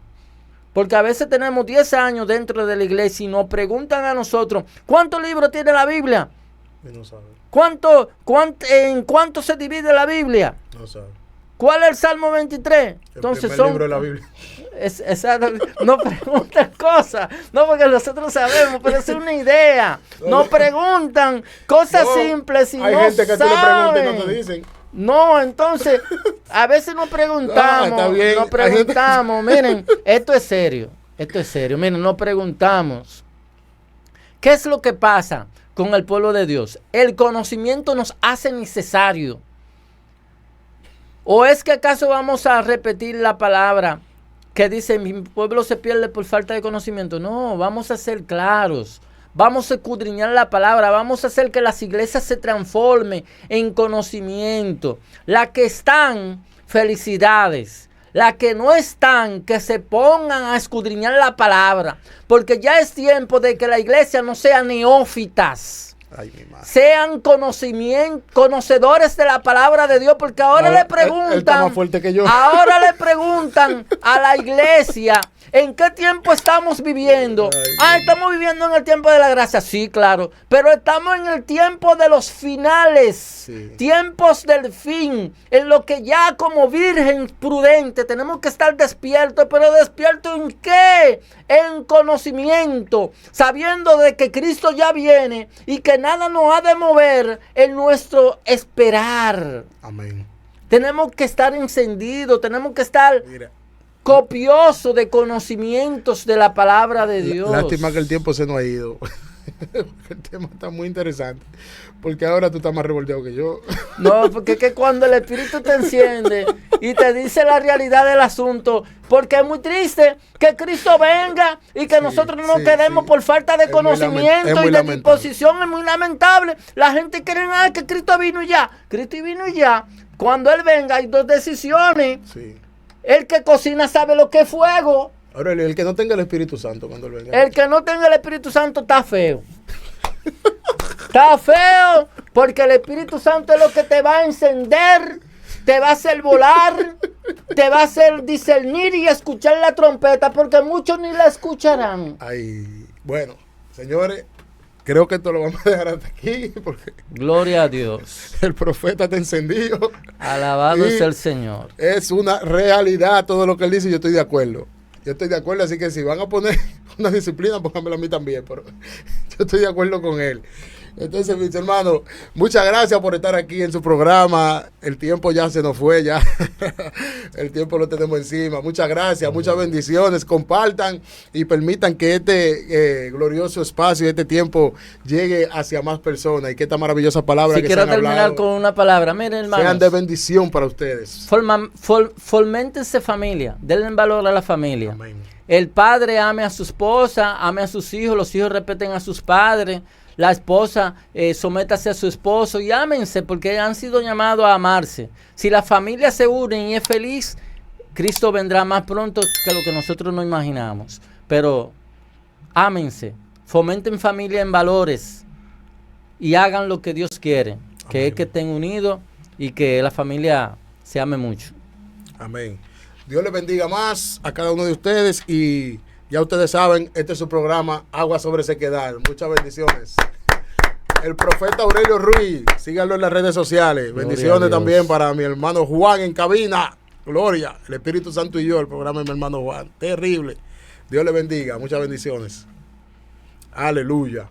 Porque a veces tenemos 10 años dentro de la iglesia y nos preguntan a nosotros, ¿cuántos libros tiene la Biblia? No sabe. ¿En cuánto se divide la Biblia? No sabe. ¿Cuál es el Salmo 23? Entonces el libro de la Biblia. No preguntan cosas, no porque nosotros sabemos, pero es una idea. Nos preguntan cosas simples y hay no gente que saben. tú le preguntas y no te dicen. No, entonces, a veces nos preguntamos, miren, esto es serio, miren, nos preguntamos, ¿qué es lo que pasa con el pueblo de Dios? El conocimiento nos hace necesario. ¿O es que acaso vamos a repetir la palabra que dice, mi pueblo se pierde por falta de conocimiento? No, vamos a ser claros. Vamos a escudriñar la palabra, vamos a hacer que las iglesias se transformen en conocimiento. Las que están, felicidades. Las que no están, que se pongan a escudriñar la palabra. Porque ya es tiempo de que la iglesia no sea neófitas. Ay, mi madre. Sean conocedores de la palabra de Dios, porque ahora le preguntan, él está más fuerte que yo. Ahora le preguntan a la iglesia, ¿en qué tiempo estamos viviendo? Estamos viviendo en el tiempo de la gracia, sí, claro, pero estamos en el tiempo de los finales, sí. Tiempos del fin, en lo que ya como virgen prudente tenemos que estar despiertos, pero ¿despiertos en qué? En conocimiento, sabiendo de que Cristo ya viene y que nada nos ha de mover en nuestro esperar. Amén. Tenemos que estar encendidos, tenemos que estar copiosos de conocimientos de la palabra de Dios. Lástima que el tiempo se nos ha ido. El tema está muy interesante, porque ahora tú estás más revolteado que yo. No, porque es que cuando el Espíritu te enciende y te dice la realidad del asunto, porque es muy triste que Cristo venga y que nosotros no nos quedemos por falta de conocimiento y de disposición. Es muy lamentable. La gente cree que Cristo vino y ya. Cristo vino y ya. Cuando Él venga hay 2 decisiones. Sí. El que cocina sabe lo que es fuego. Ahora, el que no tenga el Espíritu Santo cuando Él venga. El que no tenga el Espíritu Santo está feo. Está feo porque el Espíritu Santo es lo que te va a encender, te va a hacer volar, te va a hacer discernir y escuchar la trompeta, porque muchos ni la escucharán. Ay, bueno, señores, creo que esto lo vamos a dejar hasta aquí, porque gloria a Dios. El profeta está encendido. Alabado sea el Señor. Es una realidad todo lo que él dice, yo estoy de acuerdo. Yo estoy de acuerdo, así que si van a poner una disciplina, pónganmela a mí también, pero yo estoy de acuerdo con él. Entonces, mis hermanos, muchas gracias por estar aquí en su programa. El tiempo ya se nos fue, ya el tiempo lo tenemos encima. Muchas gracias, muchas bendiciones. Compartan y permitan que este glorioso espacio, este tiempo llegue hacia más personas y que esta maravillosa palabra que se han hablado, quiero terminar con una palabra, miren, hermanos, sean de bendición para ustedes. Foméntense familia, denle valor a la familia. Amén. El padre ame a su esposa, ame a sus hijos, los hijos respeten a sus padres. La esposa sométase a su esposo y ámense porque han sido llamados a amarse. Si la familia se une y es feliz, Cristo vendrá más pronto que lo que nosotros no imaginamos. Pero ámense, fomenten familia en valores y hagan lo que Dios quiere, que Amén. es que estén unidos y que la familia se ame mucho. Amén. Dios les bendiga más a cada uno de ustedes y ya ustedes saben, este es su programa Agua sobre Sequedad. Muchas bendiciones. El profeta Aurelio Ruiz, síganlo en las redes sociales. Gloria bendiciones también para mi hermano Juan en cabina. Gloria, el Espíritu Santo y yo, el programa de mi hermano Juan. Terrible. Dios les bendiga. Muchas bendiciones. Aleluya.